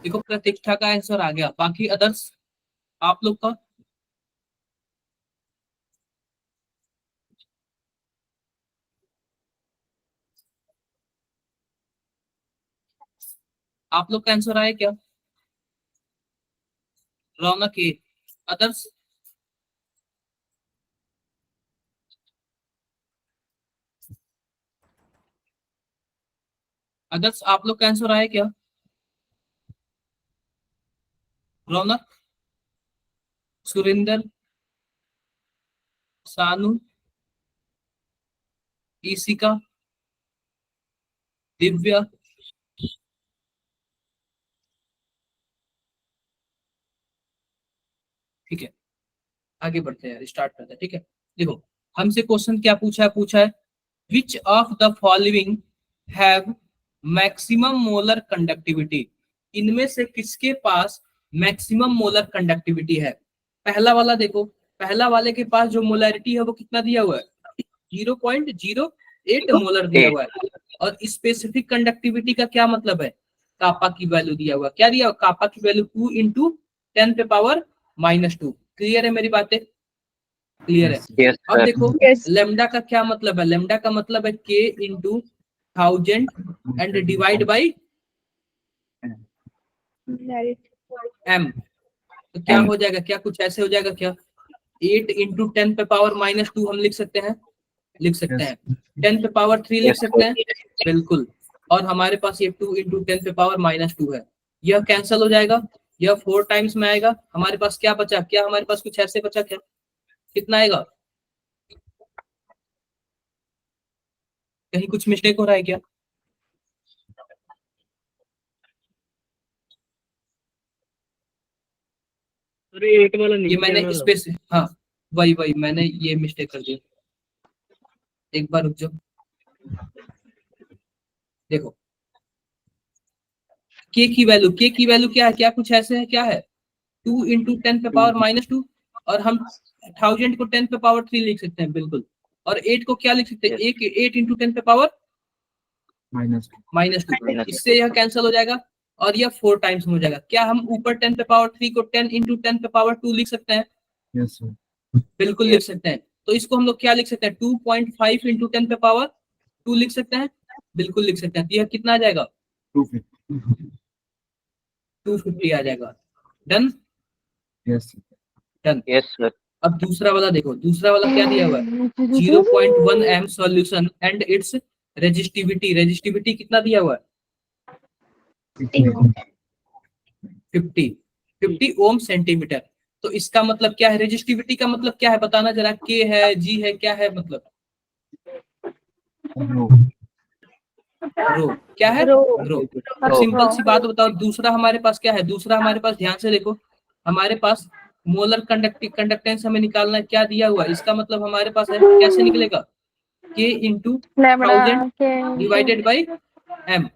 देखो प्रतिष्ठा का आंसर आ गया, बाकी अदर्स आप लोग का? आप लोग का आंसर आया क्या? रौनक के अदर्स? अदर्स आप लोग का आंसर आया क्या? रौनक, सुरेंद्र, सानू, ईशिका, दिव्या? ठीक है आगे बढ़ते हैं यार, स्टार्ट करते हैं, ठीक है? देखो हमसे क्वेश्चन क्या पूछा है which of the following have maximum molar conductivity. इनमें से किसके पास मैक्सिमम मोलर कंडक्टिविटी है? पहला वाला देखो पहला वाले के पास जो मोलैरिटी है वो कितना दिया हुआ है, 0.08 मोलर दिया हुआ है। और स्पेसिफिक कंडक्टिविटी का क्या मतलब है, कापा की वैल्यू दिया हुआ, क्या दिया हुआ, कापा की वैल्यू 2 × 10⁻⁻²। क्लियर है मेरी बातें, क्लियर है। Yes, अब sir. देखो Yes. लेमडा का क्या मतलब है, लेमडा का मतलब है k × 1000 and divide by m। तो क्या M. हो जाएगा, क्या कुछ ऐसे हो जाएगा क्या, 8 × 10⁻², हम लिख सकते हैं, लिख सकते हैं। 10⁻³ लिख Yes, सकते हैं, बिल्कुल। और हमारे पास ये 2 × 10⁻² है, यह कैंसिल हो जाएगा, यह 4 टाइम्स में आएगा। हमारे पास क्या बचा, क्या हमारे पास कुछ ऐसे बचा क्या, कितना आएगा, कहीं कुछ मिस्टेक हो रहा है क्या, अरे 8 वाला ये नहीं मैंने किया ना। स्पेस, हाँ वही मैंने ये मिस्टेक कर दी, एक बार रुक जाओ। देखो k की वैल्यू क्या है, क्या कुछ ऐसे है, क्या है 2 × 10⁻², और हम 1000 को 10⁻³ लिख सकते हैं, बिल्कुल। और 8 को क्या लिख सकते हैं, 8 × 10⁻²। इससे यह कैंसिल हो जाएगा और यह 4 टाइम्स हो जाएगा। क्या हम ऊपर 10⁻³ को 10 × 10⁻² लिख सकते हैं, Yes, sir. बिल्कुल लिख सकते हैं। तो इसको हम लोग क्या लिख सकते हैं, 2.5 × 10⁻² लिख सकते हैं, बिल्कुल लिख सकते हैं। तो यह कितना आ जाएगा, 250. 250 आ जाएगा। Done, Yes, sir. Done. Yes, sir. अब दूसरा वाला देखो, दूसरा वाला क्या दिया हुआ है, 0.1 m solution and it's resistivity कितना दिया हुआ है, 50 ओम सेंटीमीटर। तो इसका मतलब क्या है, रेजिस्टिविटी का मतलब क्या है बताना जरा, के है, जी है, क्या है मतलब, No. रो, क्या है, रो। रो। अब सिंपल सी बात बताओ, दूसरा हमारे पास क्या है, दूसरा हमारे पास ध्यान से देखो, हमारे पास मोलर कंडक्टेंस हमें निकालना है, क्या दिया हुआ है, इसका मतलब हमारे पास है, कैसे निकलेगा, k × 1000 डिवाइडेड बाई m।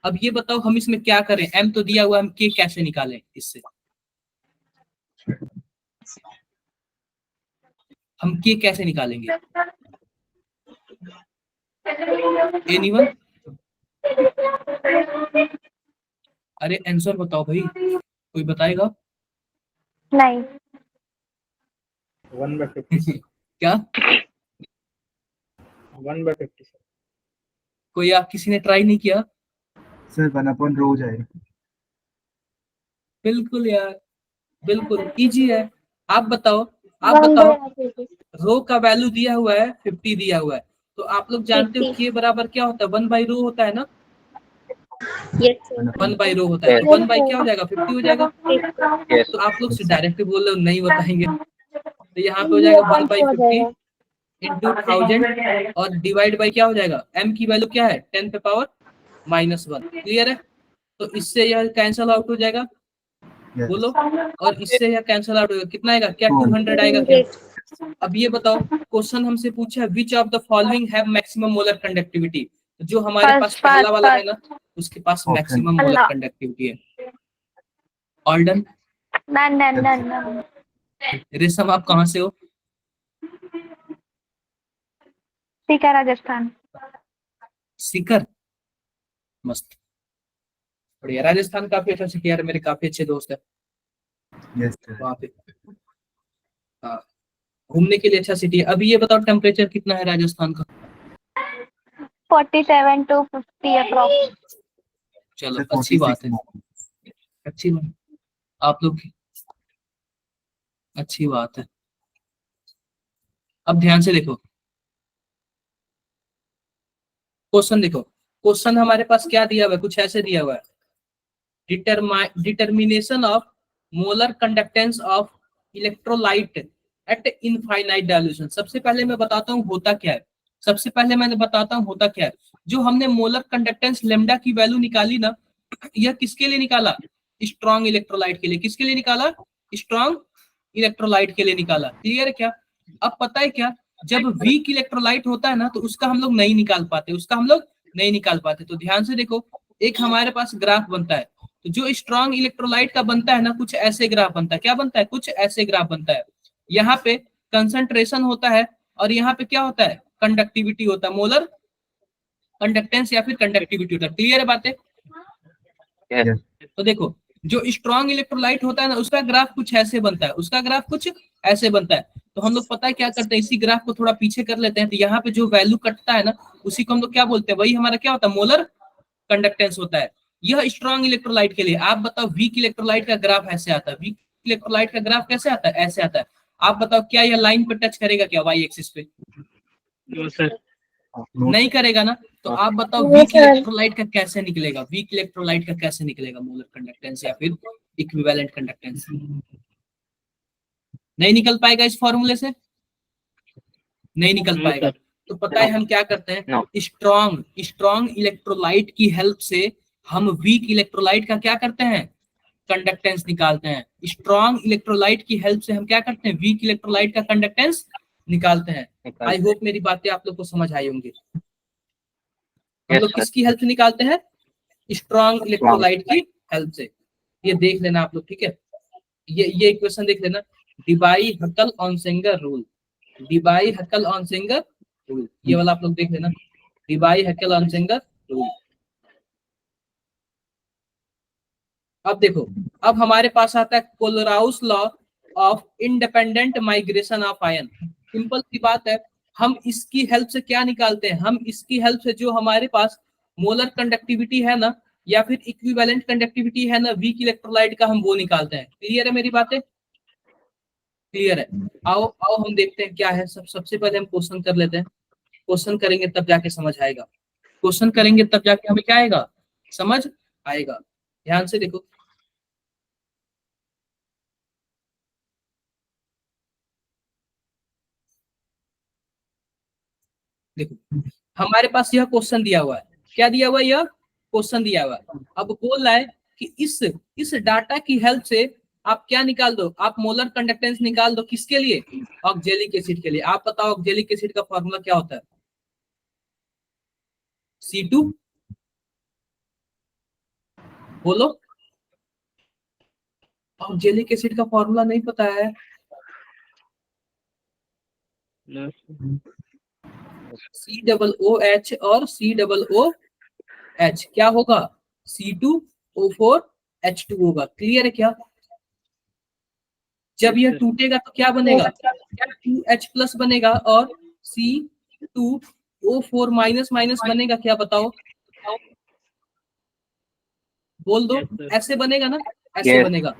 अब ये बताओ हम इसमें क्या करें, m तो दिया हुआ है, हम k कैसे निकालें इससे, हम k कैसे निकालेंगे, एनीवन, अरे आंसर बताओ भाई, कोई बताएगा, नहीं। 1/50 क्या 1/50 कोई, आप किसी ने ट्राई नहीं किया, Sir, 1/ρ हो जाएगा. बिल्कुल यार, बिल्कुल इजी है। आप बताओ, आप बताओ, रो का वैल्यू दिया हुआ है 50 दिया हुआ है, तो आप लोग जानते हो 50. k बराबर क्या होता है, 1/ρ होता है ना, Yes, sir. 1/ρ होता है, तो 1/, क्या हो जाएगा, 50 हो जाएगा। Yes. तो आप लोग डायरेक्ट बोल रहे हो नहीं बताएंगे, तो यहाँ पे हो जाएगा 1/50 × 1000 और डिवाइड बाई क्या हो जाएगा, m की वैल्यू क्या है, 10⁻⁻1। क्लियर है, तो इससे यह कैंसल आउट हो जाएगा, Yes. बोलो, और इससे यह कैंसल आउट होगा, कितना आएगा, क्या 200 आएगा क्या। अब ये बताओ, क्वेश्चन हमसे पूछा है which of the following have maximum molar conductivity, जो हमारे पास पहला वाला है ना, उसके पास Okay. मैक्सिमम मोलर कंडक्टिविटी है। All done. रेशम आप कहाँ से हो, सीकर राजस्थान। सीकर, मस्त, बढ़िया। राजस्थान काफी अच्छा सिटी है, मेरे काफी अच्छे दोस्त है Yes, sir. वहाँ पे, हाँ घूमने के लिए अच्छा सिटी है। अभी ये बताओ टेम्परेचर कितना है राजस्थान का, 47 to 50 अप्रॉक्स। चलो Sir, अच्छी बात है, 46. अच्छी बात, आप लोग की अच्छी बात है। अब ध्यान से देखो क्वेश्चन, देखो क्वेश्चन हमारे पास क्या दिया हुआ है, कुछ ऐसे दिया हुआ है, determination of molar conductance of electrolyte eight infinite dilution. सबसे पहले मैं बताता हूँ होता क्या है, सबसे पहले मैंने बताता हूँ होता क्या है। जो हमने मोलर कंडक्टेंस लेमडा की वैल्यू निकाली ना, यह किसके लिए निकाला, स्ट्रॉन्ग इलेक्ट्रोलाइट के लिए। किसके लिए निकाला, स्ट्रॉन्ग इलेक्ट्रोलाइट के लिए निकाला। क्लियर है क्या। अब पता है क्या, जब वीक इलेक्ट्रोलाइट होता है ना, तो उसका हम लोग नहीं निकाल पाते, तो ध्यान से देखो, एक हमारे पास ग्राफ बनता है, तो जो स्ट्रॉन्ग इलेक्ट्रोलाइट का बनता है ना, कुछ ऐसे ग्राफ बनता है, क्या बनता है, कुछ ऐसे ग्राफ बनता है। यहाँ पे कंसंट्रेशन होता है और यहाँ पे क्या होता है, कंडक्टिविटी होता है, मोलर कंडक्टेंस या फिर कंडक्टिविटी होता है। क्लियर है बातें? Yes. तो देखो जो स्ट्रॉन्ग इलेक्ट्रोलाइट होता है ना, उसका ग्राफ कुछ ऐसे बनता है, उसका ग्राफ कुछ ऐसे बनता है। तो हम लोग पता है क्या करते हैं, इसी ग्राफ को थोड़ा पीछे कर लेते हैं, तो यहाँ पे जो वैल्यू कटता है ना, उसी को हम लोग क्या बोलते हैं, वही हमारा क्या होता है, मोलर कंडक्टेंस होता है। यह स्ट्रॉन्ग इलेक्ट्रोलाइट के लिए। आप बताओ वीक इलेक्ट्रोलाइट का ग्राफ ऐसे आता है, वीक इलेक्ट्रोलाइट का ग्राफ कैसे आता है, ऐसे आता है। आप बताओ क्या यह लाइन पे टच करेगा क्या, वाई एक्सिस पे? No sir. No, नहीं करेगा ना। तो आप बताओ No, वीक sir. इलेक्ट्रोलाइट का कैसे निकलेगा, वीक इलेक्ट्रोलाइट का कैसे निकलेगा मोलर कंडक्टेंस या फिर इक्विवेलेंट कंडक्टेंस? नहीं निकल पाएगा इस फॉर्मूले से, नहीं निकल No, पाएगा। sir. तो पता है हम क्या करते हैं, No. स्ट्रॉन्ग इलेक्ट्रोलाइट की हेल्प से हम वीक इलेक्ट्रोलाइट का क्या करते हैं, कंडक्टेंस निकालते हैं। स्ट्रॉन्ग इलेक्ट्रोलाइट की हेल्प से हम क्या करते हैं, वीक इलेक्ट्रोलाइट का कंडक्टेंस निकालते हैं। निकाल- आई होप मेरी बातें आप लोग को समझ आई होंगी। हम Yes, लोग sir. किसकी हेल्प से निकालते हैं, स्ट्रॉन्ग इलेक्ट्रोलाइट की हेल्प से। ये देख लेना आप लोग, ठीक है। ये इक्वेशन देख लेना, डिबाई हकल ऑनसेंगर रूल, डिबाई हकल ऑनसेंगर रूल, ये वाला आप लोग देख लेना, डिबाई हकल ऑनसेंगर रूल। अब देखो, अब हमारे पास आता है Kohlrausch law of independent migration of ion. Simple सी बात है, हम इसकी हेल्प से क्या निकालते हैं, हम इसकी हेल्प से जो हमारे पास मोलर कंडक्टिविटी है ना, या फिर इक्विवेलेंट कंडक्टिविटी है ना वीक इलेक्ट्रोलाइट का, हम वो निकालते हैं। क्लियर है मेरी बातें? क्लियर है। आओ आओ हम देखते हैं क्या है। सबसे पहले हम क्वेश्चन कर लेते हैं, क्वेश्चन करेंगे तब जाके समझ आएगा, क्वेश्चन करेंगे तब जाके हमें क्या आएगा, समझ आएगा। ध्यान से देखो, देखो हमारे पास यह क्वेश्चन दिया हुआ है, क्या दिया हुआ है, यह क्वेश्चन दिया हुआ है। अब बोल रहा है कि इस डाटा की हेल्प से आप क्या निकाल दो, आप मोलर कंडक्टेंस निकाल दो, किसके लिए, ऑक्जेलिक एसिड के लिए। आप बताओ ऑक्जेलिक एसिड का फॉर्मूला क्या होता है, C2, बोलो। ऑक्जेलिक एसिड का फॉर्मूला नहीं पता है? No, sir. COOH और COOH क्या होगा, C2O4H2 होगा। क्लियर है क्या? जब यह टूटेगा तो क्या बनेगा, क्या 2H प्लस बनेगा और C2O4 माइनस माइनस बनेगा, क्या बताओ, बोल दो। Yes, sir. ऐसे बनेगा ना, ऐसे Yes. बनेगा।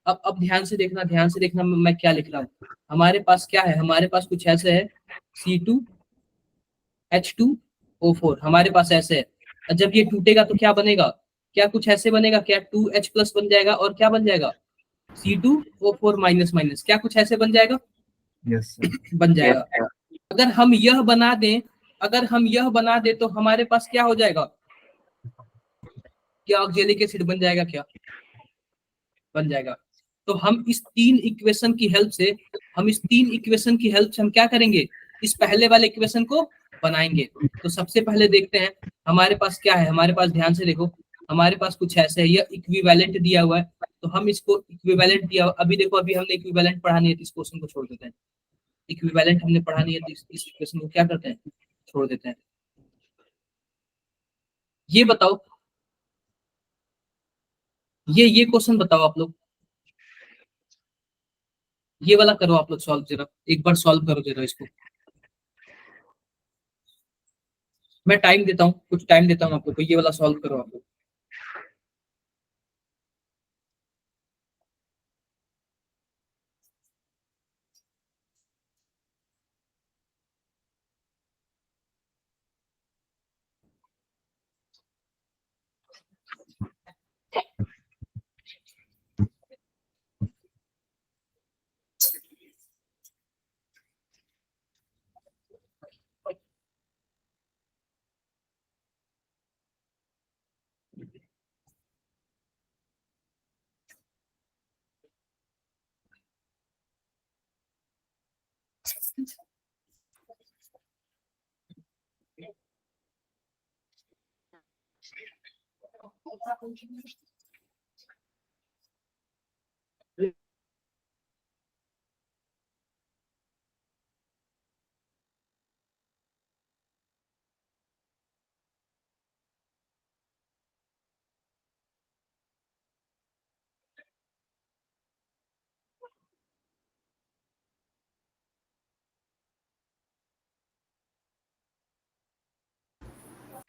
अब ध्यान से देखना, ध्यान से देखना मैं क्या लिख रहा हूँ। हमारे पास क्या है, हमारे पास कुछ ऐसे है, C2H2O4 हमारे पास ऐसे है। और जब ये टूटेगा तो क्या बनेगा, क्या कुछ ऐसे बनेगा, क्या 2H प्लस बन जाएगा और क्या बन जाएगा, C2O4 माइनस माइनस, क्या कुछ ऐसे बन जाएगा, yes, sir. बन Yes, जाएगा। sir. अगर हम यह बना दें, अगर हम यह बना दें तो हमारे पास क्या हो जाएगा, क्या ऑक्जेलिक एसिड बन जाएगा, क्या बन जाएगा। तो हम इस तीन इक्वेशन की हेल्प से, हम इस तीन इक्वेशन की हेल्प से हम क्या करेंगे, इस पहले वाले इक्वेशन को बनाएंगे। तो सबसे पहले देखते हैं हमारे पास क्या है, हमारे पास ध्यान से देखो, हमारे पास कुछ ऐसे है, यह इक्विवेलेंट दिया हुआ है, तो हम इसको इक्विवेलेंट दिया हुआ, अभी देखो अभी हमने इक्विवेलेंट पढ़ा नहीं है तो इस क्वेश्चन को छोड़ देते हैं। इक्विवेलेंट हमने पढ़ा नहीं है तो इस इक्वेशन को क्या करते हैं, छोड़ देते हैं। ये बताओ, ये क्वेश्चन बताओ आप लोग, ये वाला करो आप लोग सॉल्व, जरा एक बार सॉल्व करो जरा इसको। मैं टाइम देता हूँ, कुछ टाइम देता हूँ आप लोग को, ये वाला सॉल्व करो आप लोग।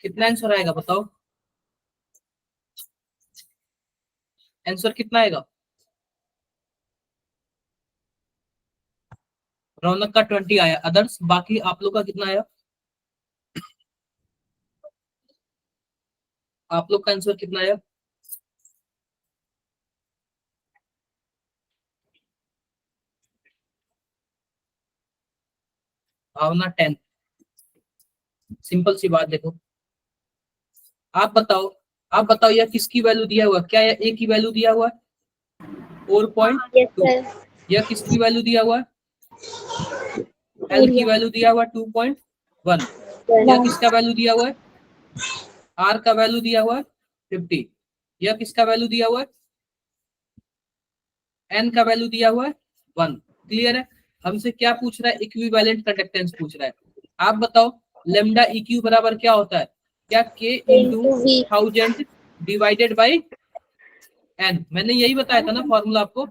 कितना आंसर आएगा बताओ, आंसर कितना आएगा? रौनक का 20 आया, अदर्स बाकी आप लोग का कितना आया? आप लोग का आंसर कितना आया? भावना 10। सिंपल सी बात, देखो आप बताओ यह किसकी वैल्यू दिया हुआ है? क्या यह ए की वैल्यू दिया हुआ है? 4.2। Yes, sir. यह किसकी वैल्यू दिया हुआ है? एल की वैल्यू दिया हुआ है 2.1। यह किसका वैल्यू दिया हुआ है? आर का वैल्यू दिया हुआ है 50। यह किसका वैल्यू दिया हुआ है? एन का वैल्यू दिया हुआ है 1। क्लियर है? हमसे क्या पूछ रहा है? इक्विवेलेंट कंडक्टेंस पूछ रहा है। आप बताओ लेमडा इक्यू बराबर क्या होता है? क्या के इंटू 1000 डिवाइडेड बाई एन? मैंने यही बताया था ना फॉर्मूला आपको,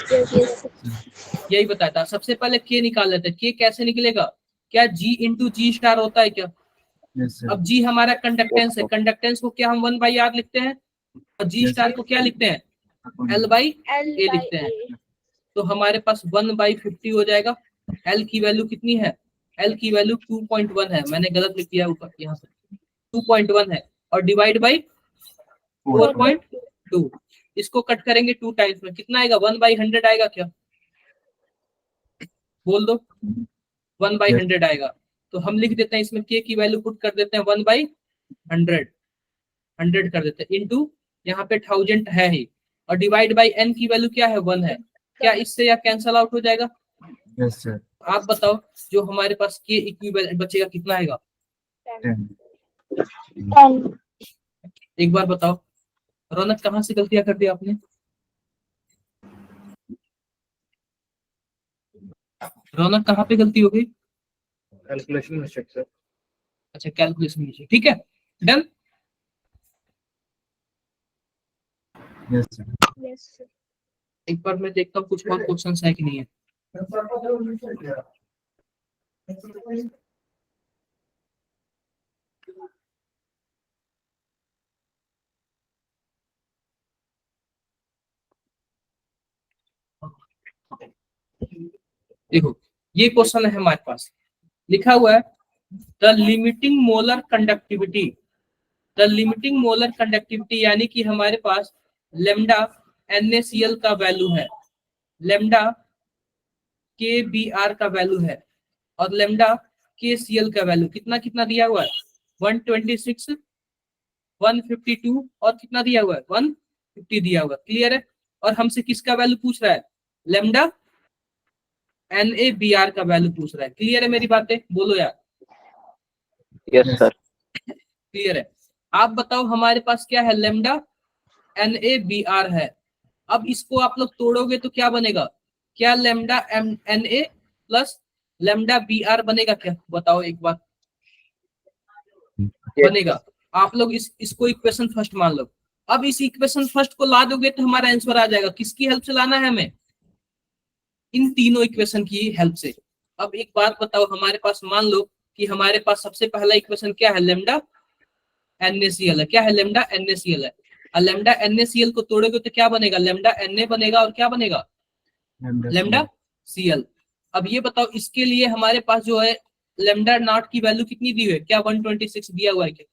Yes, yes, sir. यही बताया था। सबसे पहले के निकाल लेते हैं। के कैसे निकलेगा? क्या जी इंटू जी स्टार होता है क्या? Yes, sir. अब जी हमारा कंडक्टेंस है, कंडक्टेंस को क्या हम 1/r लिखते हैं, और जी Yes, स्टार sir. को क्या लिखते हैं? Upon L by L A by लिखते हैं। A. तो हमारे पास 1/50 हो जाएगा। एल की वैल्यू कितनी है? एल की वैल्यू 2.1 है, मैंने गलत लिख दिया ऊपर, यहाँ से 2.1 है, और डिवाइड बाई 4.2। इसको कट करेंगे 2 टाइम्स में, कितना आएगा? 1/100 आएगा क्या? बोल दो, 1/100 आएगा। तो हम लिख देते हैं इसमें के की वैल्यू पुट कर देते हैं 1/100, 100 कर देते हैं इंटू, यहाँ पे 1000 है ही, और डिवाइड बाई एन की वैल्यू क्या है? 1 है। क्या इससे या कैंसल आउट हो जाएगा? Yes, sir. आप बताओ जो हमारे पास के इक्विवेलेंट बचेगा कितना आएगा? 10. 10. एक बार बताओ रौनक, कहाँ से गलतियां कर दी आपने? रौनक कहाँ पे गलती हो गई? Calculation mistake sir. अच्छा कैलकुलेशन नीचे, ठीक है, done. Yes, sir. Yes, sir. एक बार मैं देखता हूँ कुछ और क्वेश्चन है कि नहीं है। देखो ये क्वेश्चन है हमारे पास, लिखा हुआ है the limiting molar conductivity, the limiting molar conductivity यानी कि हमारे पास लेमडा NaCl का वैल्यू है, लेमडा KBr का वैल्यू है, और लेमडा KCl का वैल्यू कितना कितना दिया हुआ है? 126, 152 और कितना दिया हुआ है? 150 दिया हुआ है। क्लियर है? और हमसे किसका वैल्यू पूछ रहा है? लेमडा NaBr का वैल्यू पूछ रहा है। क्लियर है मेरी बातें? बोलो यार। Yes sir. क्लियर है? आप बताओ हमारे पास क्या है? लेमडा NaBr है। अब इसको आप लोग तोड़ोगे तो क्या बनेगा? क्या lambda Na plus lambda Br बनेगा क्या? बताओ एक बार। बनेगा। आप लोग इसको इक्वेशन फर्स्ट मान लो। अब इस इक्वेशन फर्स्ट को ला दोगे तो हमारा आंसर आ जाएगा। किसकी हेल्प से लाना है हमें? इन तीनों इक्वेशन की हेल्प से। अब एक बात बताओ, हमारे पास मान लो कि हमारे पास सबसे पहला इक्वेशन क्या है? लेमडा NaCl है। क्या है? लेमडा NaCl है। और लेमडा NaCl को तोड़ोगे तो क्या बनेगा? लेमडा Na बनेगा, और क्या बनेगा? Lambda Cl। अब ये बताओ इसके लिए हमारे पास जो है लेमडा नॉट की वैल्यू कितनी दी हुई है? क्या 126 दिया हुआ है क्या?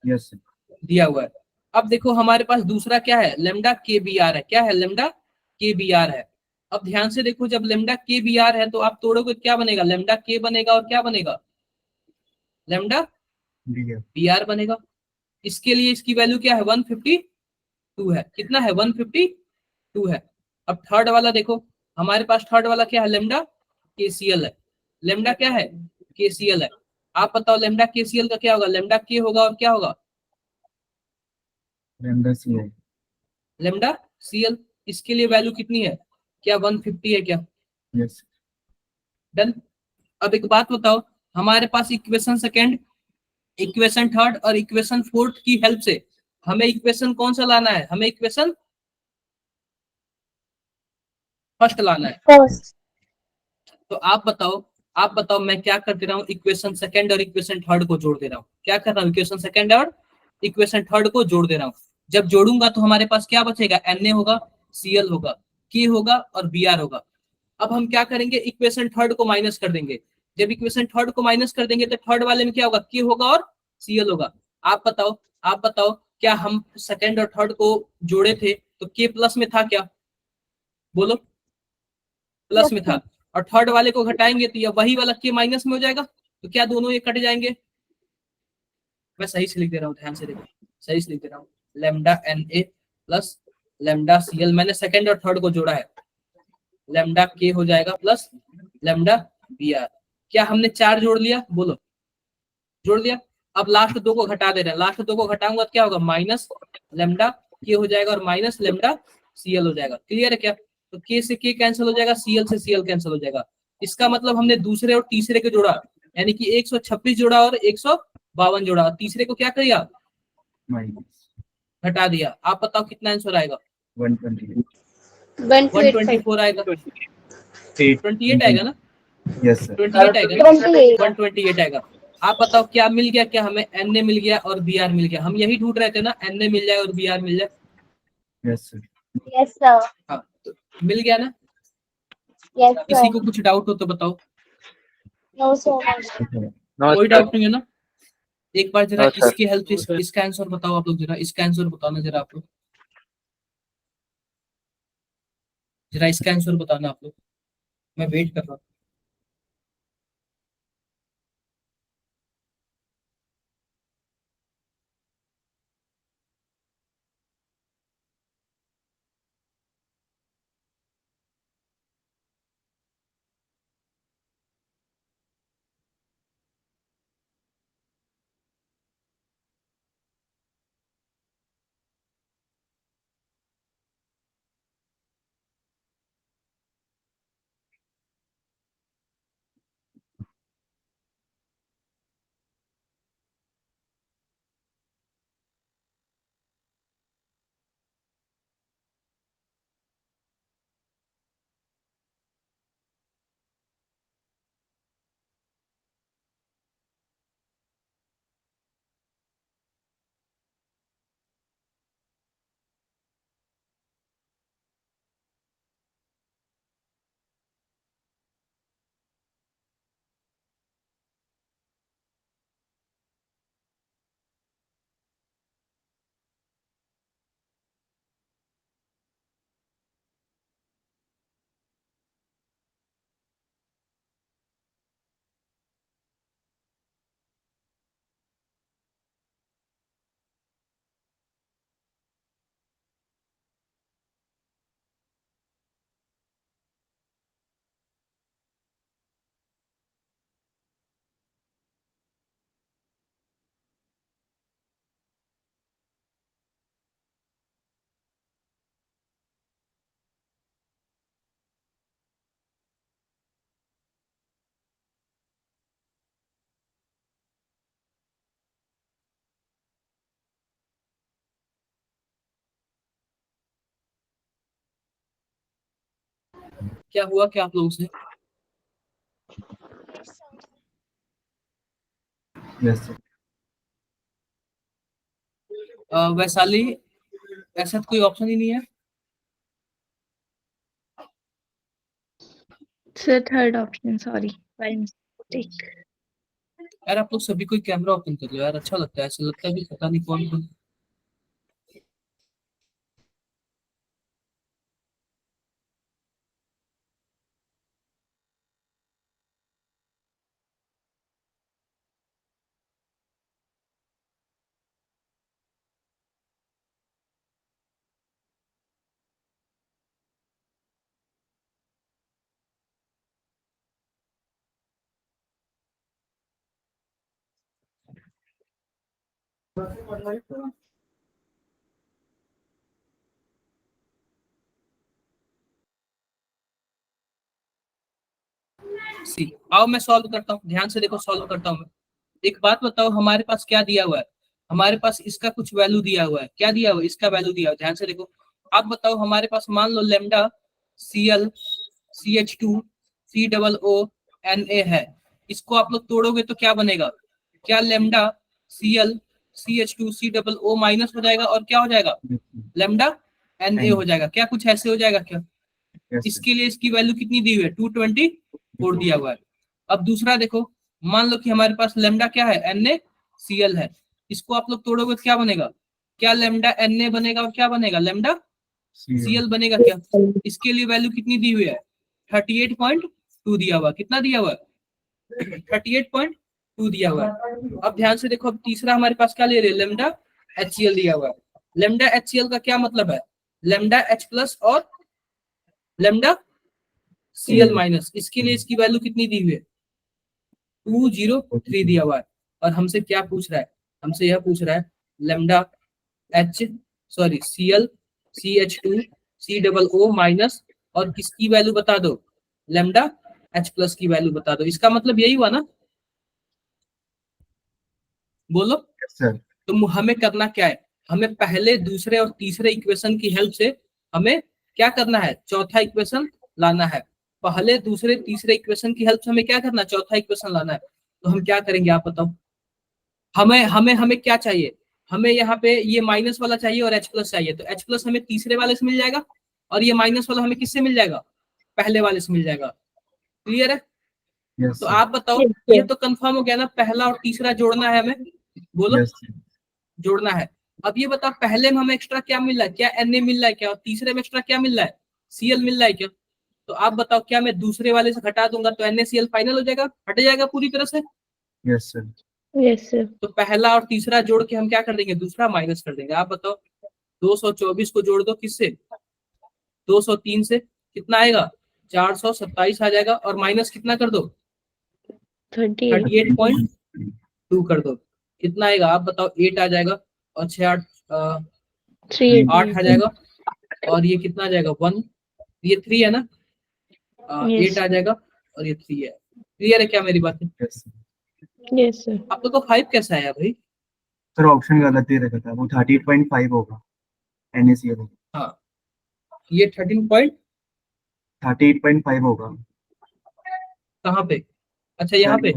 Yes, sir. दिया हुआ है। अब देखो हमारे पास दूसरा क्या है? लेमडा KBr है। क्या है? लेमडा KBr है। अब ध्यान से देखो, जब लेमडा KBr है तो आप तोड़ोगे क्या बनेगा? लेमडा K बनेगा, और क्या बनेगा? Lambda Dear. Br बनेगा। इसके लिए इसकी वैल्यू क्या है? 152 है। कितना है? 152 है। अब थर्ड वाला देखो, हमारे पास थर्ड वाला क्या है? लेमडा KCl है। लेमडा क्या है? KCl है। आप बताओ लेमडा KCl का क्या होगा? लेमडा K होगा, और क्या होगा? Lambda CL. Lambda Cl। इसके लिए वैल्यू कितनी है? क्या 150 है क्या? Yes. डन। अब एक बात बताओ, हमारे पास इक्वेशन सेकंड, इक्वेशन थर्ड और इक्वेशन फोर्थ की हेल्प से हमें इक्वेशन कौन सा लाना है? हमें इक्वेशन फर्स्ट लाना है। First. तो आप बताओ आप बताओ मैं क्या कर दे रहा हूँ, इक्वेशन सेकंड और इक्वेशन थर्ड को जोड़ दे रहा हूँ। क्या कर रहा हूँ, इक्वेशन सेकंड और इक्वेशन थर्ड को जोड़ दे रहा हूँ। जब जोड़ूंगा तो हमारे पास क्या बचेगा, Na होगा, Cl होगा, K होगा और Br होगा। अब हम क्या करेंगे, इक्वेशन थर्ड को माइनस कर देंगे। जब इक्वेशन थर्ड को माइनस कर देंगे तो थर्ड वाले में क्या होगा, K होगा और Cl होगा। आप बताओ क्या हम सेकंड और थर्ड को जोड़े थे तो K प्लस में था क्या, बोलो, प्लस में था। और थर्ड वाले को घटाएंगे तो यह वही वाला K माइनस में हो जाएगा। तो क्या दोनों ये कट जाएंगे, मैं सही से लिख दे रहा हूँ, ध्यान से देखो, सही से लिख दे रहा हूँ। Lambda Na plus lambda Cl, मैंने सेकंड और थर्ड को जोड़ा है, लेमडा K हो जाएगा प्लस लेमडा Br। क्या हमने 4 जोड़ लिया, बोलो, जोड़ लिया। अब लास्ट 2 को घटा दे रहे हैं, लास्ट 2 को घटाऊंगा तो क्या होगा, माइनस लेमडा K हो जाएगा और माइनस लेमडा Cl हो जाएगा। क्लियर है क्या, तो K से K कैंसिल हो जाएगा, Cl से Cl कैंसिल हो जाएगा। इसका मतलब हमने दूसरे और तीसरे को जोड़ा, यानी कि 126 जोड़ा और 152 जोड़ा, तीसरे को क्या किया, माइनस घटा दिया। आप बताओ कितना आंसर आएगा, 128 124 आएगा, 28 आएगा ना, यस सर 28 आएगा ना, 28 128 आएगा। आप बताओ क्या मिल गया, क्या हमें Na मिल गया और Br मिल गया। हम यही ढूंढ रहे थे ना, Na मिल जाए और Br मिल जाए। यस सर yes sir हाँ तो मिल गया ना। yes sir किसी को कुछ डाउट हो तो बताओ, no sir नो कोई सर, डाउट नहीं है ना। एक बार जरा नो सर। इसकी हेल्प से इसका आंसर बताओ आप लोग, जरा इसका आंसर बताना, जरा आप लोग, जरा इसका आंसर बताना आप लोग, मैं वेट कर रहा हूँ। क्या हुआ क्या आप लोगों से, यस सर वैशाली ऐसा तो कोई ऑप्शन ही नहीं है। Sir, third option, sorry. By mistake. यार आप लोग सभी कोई कैमरा ओपन कर लो यार, अच्छा लगता है, ऐसा लगता है कि पता नहीं कौन कौन। सी आओ मैं सॉल्व करता हूँ, ध्यान से देखो सॉल्व करता हूँ मैं। एक बात बताओ, हमारे पास क्या दिया हुआ है, हमारे पास इसका कुछ वैल्यू दिया हुआ है, क्या दिया हुआ है, इसका वैल्यू दिया हुआ है, ध्यान से देखो। आप बताओ हमारे पास मान लो lambda Cl CH2 C double O Na है, इसको आप लोग तोड़ोगे तो क्या बनेगा, क्या lambda Cl CH2 C double O minus हो जाएगा और क्या हो जाएगा, लेमडा Na हो जाएगा। क्या कुछ ऐसे हो जाएगा क्या? Yes, sir. इसके लिए इसकी वैल्यू कितनी दी हुई है, 224 दिया हुआ है। अब दूसरा देखो, मान लो कि हमारे पास लेमडा क्या है, NaCl है, इसको आप लोग तोड़ोगे तो क्या बनेगा, क्या लेमडा Na बनेगा और क्या बनेगा, लेमडा Cl बनेगा क्या? इसके लिए वैल्यू कितनी दी हुई है, 38.2 दिया हुआ। कितना दिया हुआ है, 38.2 दिया हुआ है। अब ध्यान से देखो, अब तीसरा हमारे पास क्या ले रहे हैं, लेमडा HCl दिया हुआ है। लेमडा HCl का क्या मतलब है, लेमडा H प्लस और लेमडा Cl माइनस। इसके लिए इसकी वैल्यू कितनी दी हुई है, 203 दिया हुआ है। और हमसे क्या पूछ रहा है, हमसे यह पूछ रहा है lambda Cl CH2 C double O minus और किसकी वैल्यू बता दो, लेमडा H प्लस की वैल्यू बता दो। इसका मतलब यही हुआ ना, बोलो। Yes, sir. तो हमें करना क्या है, हमें पहले दूसरे और तीसरे इक्वेशन की हेल्प से हमें क्या करना है, चौथा इक्वेशन लाना है। पहले दूसरे तीसरे इक्वेशन की हेल्प से हमें क्या करना है, चौथा इक्वेशन लाना है। तो हम क्या करेंगे आप बताओ, हमें हमें हमें क्या चाहिए, हमें यहाँ पे ये माइनस वाला चाहिए और H प्लस चाहिए। तो H प्लस हमें तीसरे वाले से मिल जाएगा और ये माइनस वाला हमें किससे मिल जाएगा, पहले वाले से मिल जाएगा। क्लियर है? Yes, तो sir. आप बताओ, ये तो कंफर्म हो गया ना, पहला और तीसरा जोड़ना है हमें, बोलो। Yes, sir. जोड़ना है। अब ये बता, पहले में हमें एक्स्ट्रा क्या मिल रहा है, क्या Na मिल रहा है क्या, और तीसरे में एक्स्ट्रा क्या मिल रहा है, Cl मिल रहा है क्या? तो आप बताओ, क्या मैं दूसरे वाले से घटा दूंगा तो NaCl फाइनल हो जाएगा, हट जाएगा पूरी तरह से। Yes, sir. Yes, sir. तो पहला और तीसरा जोड़ के हम क्या कर देंगे, दूसरा माइनस कर देंगे। आप बताओ, 224 को जोड़ दो किससे, 203 से, कितना आएगा, 427 आ जाएगा। और माइनस कितना कर दो, 38. 38.2 कर दो, कितना आएगा आप बताओ, 8 आ जाएगा। और 6 8 3. 8 आ जाएगा। और ये कितना आ जाएगा, 1, ये 3 है ना, 8 आ जाएगा और ये 3 है। क्लियर है क्या मेरी बात? Yes, sir. Yes, sir. आप लोग को 5 कैसा आया भाई? सर ऑप्शन गलत दे रखा था, वो 38.5 होगा NaCl। हाँ, ये 13 पॉइंट 38.5 होगा कहाँ पे, अच्छा यहाँ पे।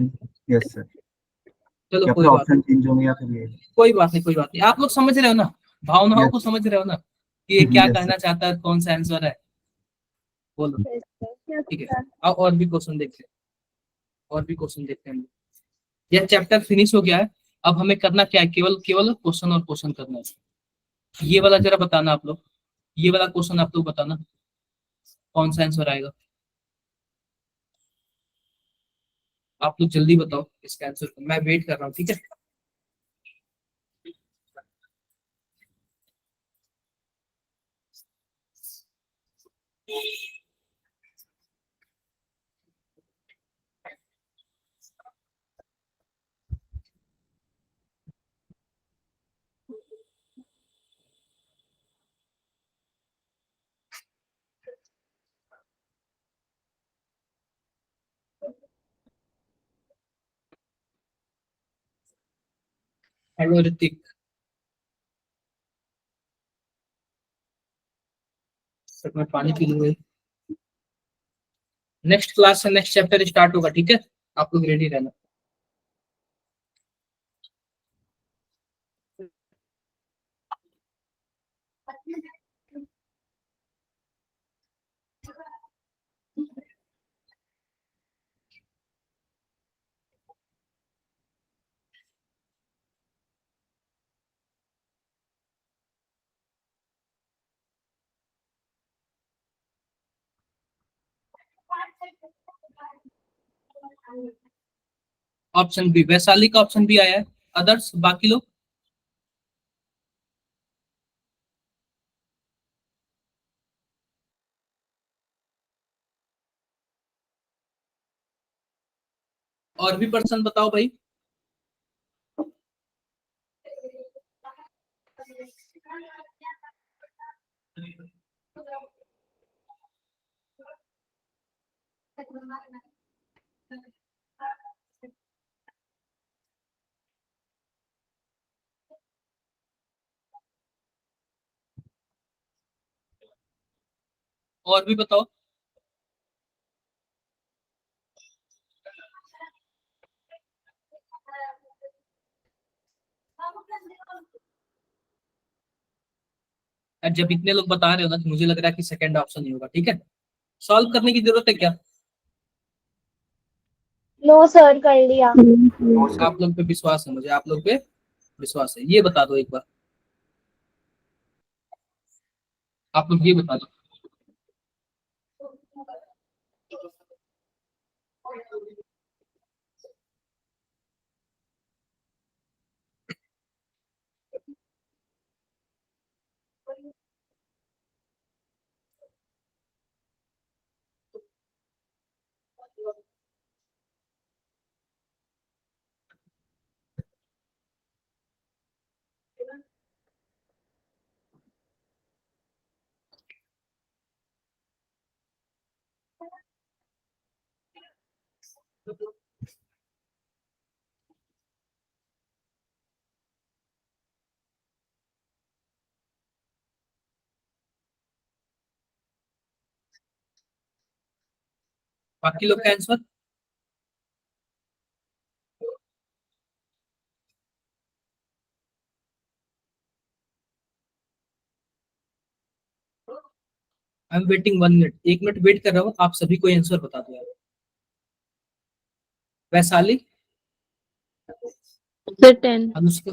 यस सर, चलो या कोई फिर बात ऑप्शन चेंज होंगे या फिर ये। कोई बात नहीं, कोई बात नहीं। आप लोग समझ रहे हो ना, भावनाओं Yes. को समझ रहे हो ना कि ये क्या Yes, कहना चाहता है, कौन सा आंसर है, बोलो। Yes, sir. ठीक है, अब और भी क्वेश्चन देखते हैं, और भी क्वेश्चन देखते हैं। यह चैप्टर फिनिश हो गया है। अब हमें करना क्या है, केवल केवल क्वेश्चन और क्वेश्चन करना है। ये वाला जरा बताना आप लोग, ये वाला क्वेश्चन आप लोग बताना कौन सा आंसर आएगा। आप लोग जल्दी बताओ इसका आंसर, मैं वेट कर रहा हूँ, ठीक है। हेलो ऋतिक, सर मैं पानी पी लूंगा। नेक्स्ट क्लास से नेक्स्ट चैप्टर स्टार्ट होगा, ठीक है, आप लोग रेडी रहना। ऑप्शन बी, वैशाली का ऑप्शन भी आया है, अदर्स बाकी लोग। और भी पर्सन बताओ भाई। और भी बताओ। और जब इतने लोग बता रहे हो ना तो मुझे लग रहा है कि सेकंड ऑप्शन ही होगा। ठीक है, सॉल्व करने की जरूरत है क्या? नो सर, कर लिया। आप लोग पे विश्वास है, मुझे आप लोग पे विश्वास है। ये बता दो एक बार, आप लोग ये बता दो, बाकी लोग का answer. I am waiting 1 minute, 1 minute wait कर रहा हूँ, आप सभी को आंसर बता दो यार। Vaishali, sir 10। Anushka,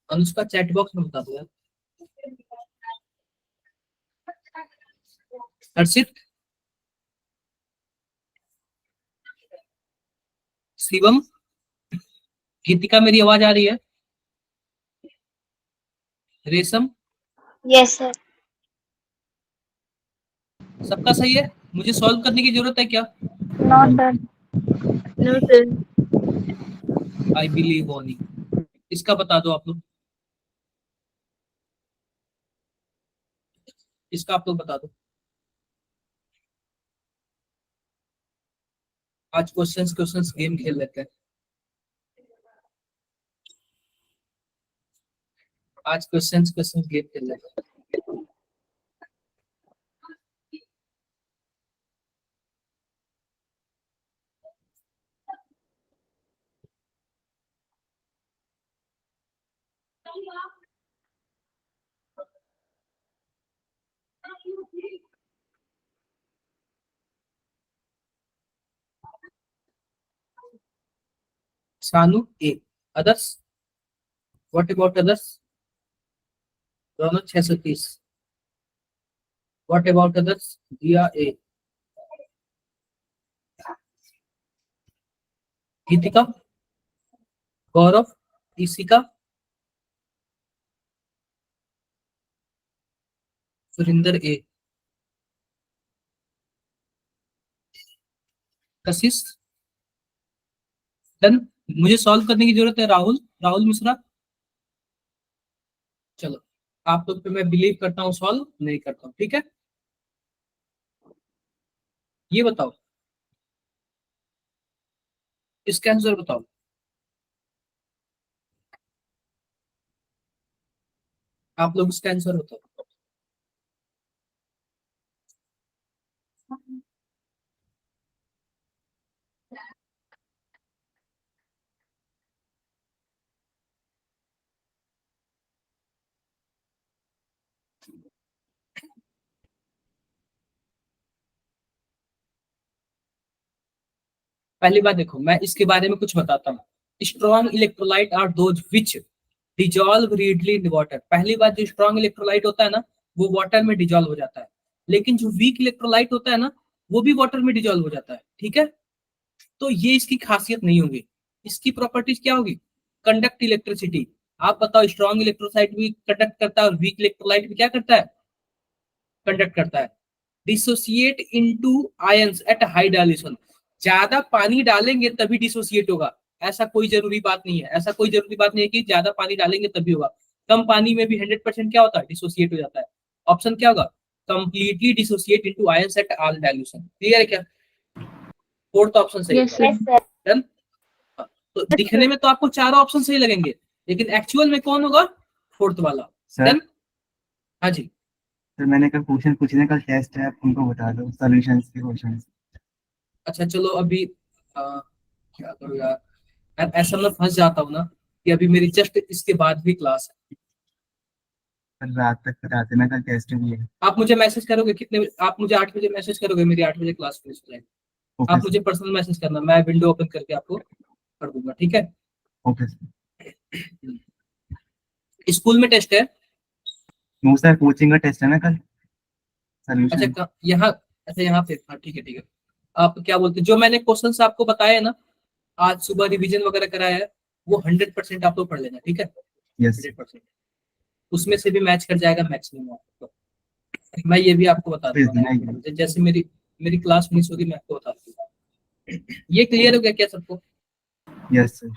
Anushka chat box में बता दो यार। हर्षित, शिवम, गीतिका, मेरी आवाज आ रही है? रेशम, यस सर। सबका सही है? मुझे सॉल्व करने की जरूरत है क्या? No sir. No sir. I believe on you. इसका बता दो आप लोग, इसका आप लोग बता दो। आज क्वेश्चंस क्वेश्चंस गेम खेल लेते हैं। आज क्वेश्चंस क्वेश्चंस गेम खेल लेते हैं। सानू ए, अदर्स, व्हाट अबाउट अदर्स? दोनों 630। What about others? दिया ए, गीतिका, गौरव, ईशिका, सुरिंदर ए, कशिश, डन। मुझे सॉल्व करने की जरूरत है। राहुल, राहुल मिश्रा, चलो आप लोग पे मैं बिलीव करता हूँ, सॉल्व नहीं करता हूँ। ठीक है, ये बताओ, इसका आंसर बताओ। आप लोग इसका आंसर बताओ। पहली बात देखो, मैं इसके बारे में कुछ बताता हूँ। Strong electrolyte are those which dissolve readily in water. पहली बात, जो स्ट्रॉन्ग इलेक्ट्रोलाइट होता है ना, वो वाटर में डिजॉल्व हो जाता है, लेकिन जो वीक इलेक्ट्रोलाइट होता है ना, वो भी वाटर में डिजॉल्व हो जाता है। ठीक है, तो ये इसकी खासियत नहीं होगी। इसकी प्रॉपर्टीज क्या होगी? Conduct electricity. आप बताओ, स्ट्रॉन्ग इलेक्ट्रोलाइट भी कंडक्ट करता है और वीक इलेक्ट्रोलाइट भी क्या करता है? कंडक्ट करता है। Dissociate into ions at high dilution. ज्यादा पानी डालेंगे तभी डिसोसिएट होगा, ऐसा कोई जरूरी बात नहीं है। ऐसा कोई जरूरी बात नहीं है कि ज्यादा पानी डालेंगे तभी होगा। कम पानी में भी 100% क्या होता है? डिसोसिएट हो जाता है। ऑप्शन क्या होगा? Completely dissociate into ions at all dilution. Clear है क्या? फोर्थ ऑप्शन सही यस है। Yes sir. डन। तो दिखने में तो आपको चारों ऑप्शन सही लगेंगे, लेकिन एक्चुअल में कौन होगा? फोर्थ वाला। Sir done. हाँ जी, सर मैंने कल क्वेश्चन पूछने का टेस्ट है, आप उनको बता दो सॉल्यूशंस के क्वेश्चन। अच्छा चलो अभी क्या करूँ यार, ऐसा मैं फंस जाता हूँ ना। कि अभी मेरी जस्ट इसके बाद भी क्लास है। कल रात तक कराते ना, कल टेस्ट भी है। आप मुझे मैसेज करोगे कितने, आप मुझे 8 बजे मैसेज करोगे, मेरी 8 बजे क्लास फिनिश हो जाएगी। ओके आप मुझे पर्सनल मैसेज करना, मैं विंडो ओपन करके आपको कर दूंगा, ठीक है। Okay sir. स्कूल में टेस्ट है। नो सर, कोचिंग का टेस्ट है ना कल, अच्छा सोल्यूशन। यहाँ, अच्छा यहाँ पे, हाँ ठीक है ठीक है। आप क्या बोलते हैं, जो मैंने क्वेश्चंस आपको बताया है ना, आज सुबह रिवीजन वगैरह कराया है, वो 100% आप लोग पढ़ लेना, ठीक है। यस 100% उसमें से भी मैच कर जाएगा मैक्सिमम आपको। मैं ये भी आपको बता भेज दूंगा देना एक 90%। जैसे मेरी मेरी क्लास मिस होगी, मैं आपको बता दूंगा। ये क्लियर हो गया क्या सबको? Yes sir.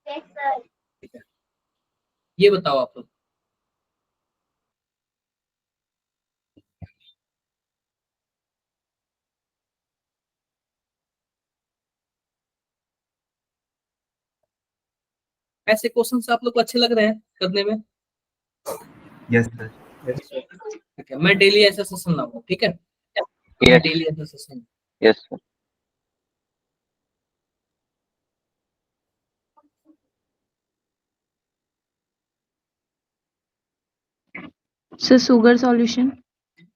Yes, sir. ठीक है, ये बताओ आप लोग। ऐसे क्वेश्चंस आप लोग को अच्छे लग रहे हैं करने में? Yes sir. Yes, sir. ठीक है, मैं डेली ऐसा सेशन लाऊंगा, ठीक है। मैं Yes. डेली ऐसा session. Yes, sir. So sugar solution.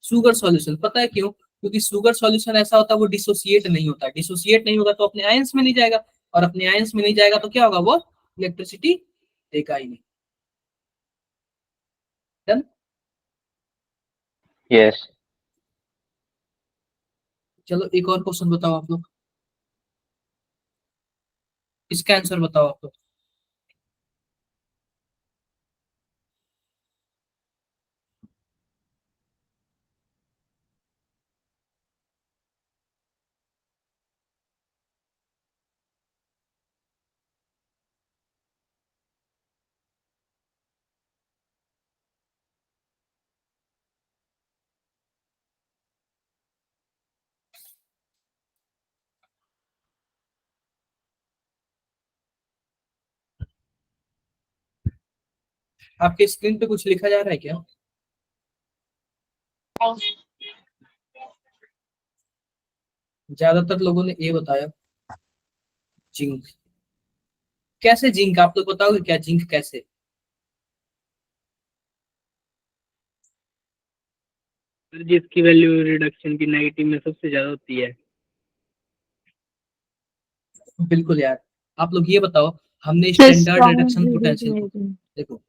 Sugar solution पता है क्यों? क्योंकि शुगर सॉल्यूशन ऐसा होता है, वो डिसोसिएट नहीं होता। डिसोसिएट नहीं होगा तो अपने आयंस में नहीं जाएगा, और अपने आयंस में नहीं जाएगा तो क्या होगा, वो इलेक्ट्रिसिटी देगा ही नहीं। Done? Yes. चलो एक और क्वेश्चन बताओ आप लोग, इसका आंसर बताओ आप लोग। आपके स्क्रीन पे कुछ लिखा जा रहा है क्या? ज्यादातर लोगों ने ये बताया जिंक। कैसे जिंक, आप लोग बताओगे क्या जिंक कैसे? सर जिसकी वैल्यू रिडक्शन की नेगेटिव में सबसे ज्यादा होती है। बिल्कुल यार। आप लोग ये बताओ, हमने So standard strong reduction potential, ingredient. देखो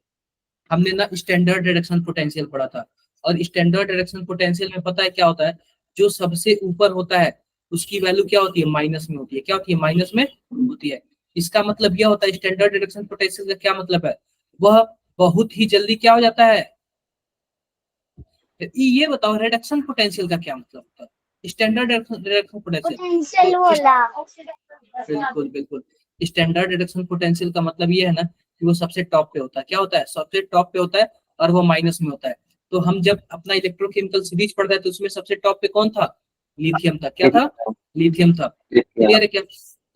हमने ना स्टैंडर्ड रिडक्शन पोटेंशियल पढ़ा था, और स्टैंडर्ड रिडक्शन पोटेंशियल में पता है क्या होता है, जो सबसे ऊपर होता है उसकी वैल्यू क्या होती है, माइनस में होती है। क्या होती है, माइनस में होती है। इसका मतलब यह होता है, स्टैंडर्ड रिडक्शन पोटेंशियल का क्या मतलब है, वह बहुत ही जल्दी क्या हो जाता है। ये बताओ रिडक्शन पोटेंशियल का क्या मतलब होता है, स्टैंडर्ड रिडक्शन पोटेंशियल। Potential तो वाला. बिल्कुल बिल्कुल, स्टैंडर्ड रिडक्शन पोटेंशियल का मतलब ये है ना कि वो सबसे टॉप पे होता है। क्या होता है, सबसे टॉप पे होता है, और वो माइनस में होता है। तो हम जब अपना इलेक्ट्रोकेमिकल सीरीज पढ़ते हैं तो उसमें सबसे टॉप पे कौन था, लिथियम था। क्या था, लिथियम था। Yeah. क्लियर है क्या?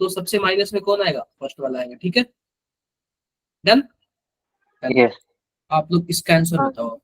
तो सबसे माइनस में कौन आएगा, फर्स्ट वाला आएगा, ठीक है। डन। Yes. आप लोग इसका आंसर बताओ।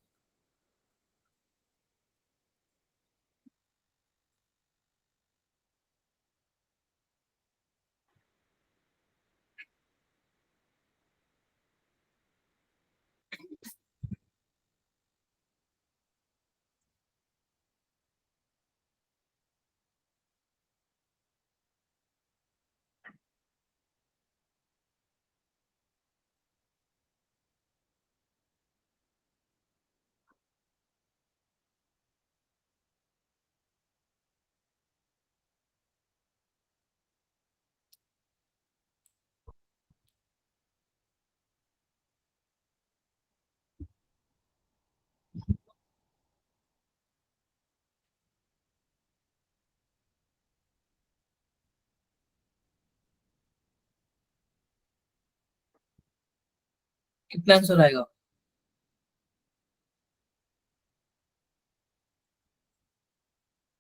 कितना आंसर आएगा?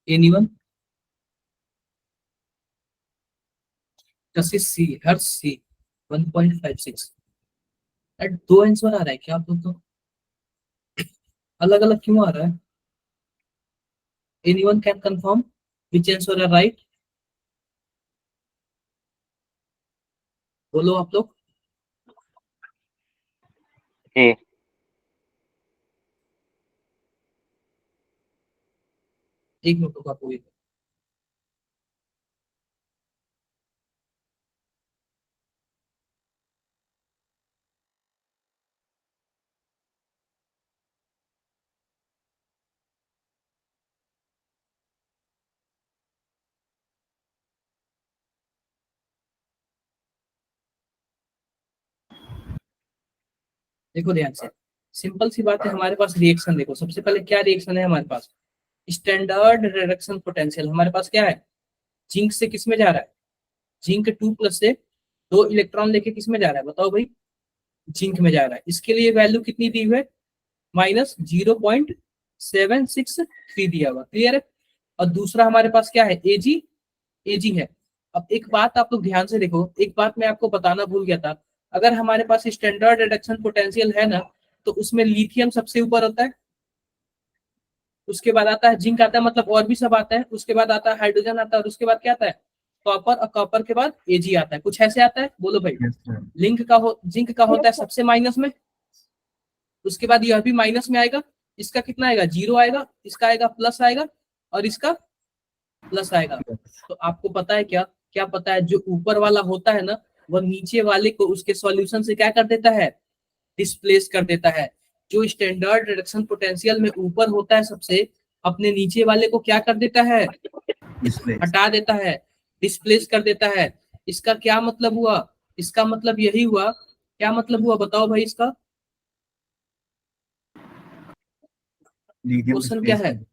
एनीवन? जैसे सी, हर सी 1.56। दो आंसर आ रहा है क्या आप लोग, तो अलग अलग क्यों आ रहा है? Anyone can confirm which answer are right? बोलो आप लोग। A. एक मिनट रुको आपको देखो ध्यान से, सिंपल सी बात है, हमारे पास रिएक्शन देखो, सबसे पहले क्या रिएक्शन है हमारे पास, स्टैंडर्ड रिडक्शन पोटेंशियल हमारे पास क्या है, जिंक से किस में जा रहा है, जिंक 2+ से 2 इलेक्ट्रॉन लेके किस में जा रहा है बताओ भाई, जिंक में जा रहा है। इसके लिए वैल्यू कितनी दी हुई है, -0.763 दिया हुआ, क्लियर है। और दूसरा हमारे पास क्या है, एजी है। अब एक बात आप लोग ध्यान से देखो, एक बात मैं आपको बताना भूल गया था, अगर हमारे पास स्टैंडर्ड रिडक्शन पोटेंशियल है ना, तो उसमें लिथियम सबसे ऊपर होता है, उसके बाद आता है जिंक आता है, मतलब और भी सब आता है, उसके बाद आता है हाइड्रोजन आता है, और उसके बाद क्या आता है कॉपर, और कॉपर के बाद एजी आता है, कुछ ऐसे आता है, बोलो भाई। Yes, sir. जिंक का होता है सबसे माइनस में, उसके बाद यह भी माइनस में आएगा, इसका कितना आएगा 0 आएगा, इसका आएगा प्लस आएगा, और इसका प्लस आएगा। तो आपको पता है क्या, क्या पता है, जो ऊपर वाला होता है ना, वह नीचे वाले को उसके सॉल्यूशन से क्या कर देता है, डिस्प्लेस कर देता है। जो स्टैंडर्ड रिडक्शन पोटेंशियल में ऊपर होता है सबसे, अपने नीचे वाले को क्या कर देता है, Displays. हटा देता है, डिस्प्लेस कर देता है। इसका क्या मतलब हुआ, इसका मतलब यही हुआ, क्या मतलब हुआ बताओ भाई इसका, Lithium क्वेश्चन क्या है, displacement.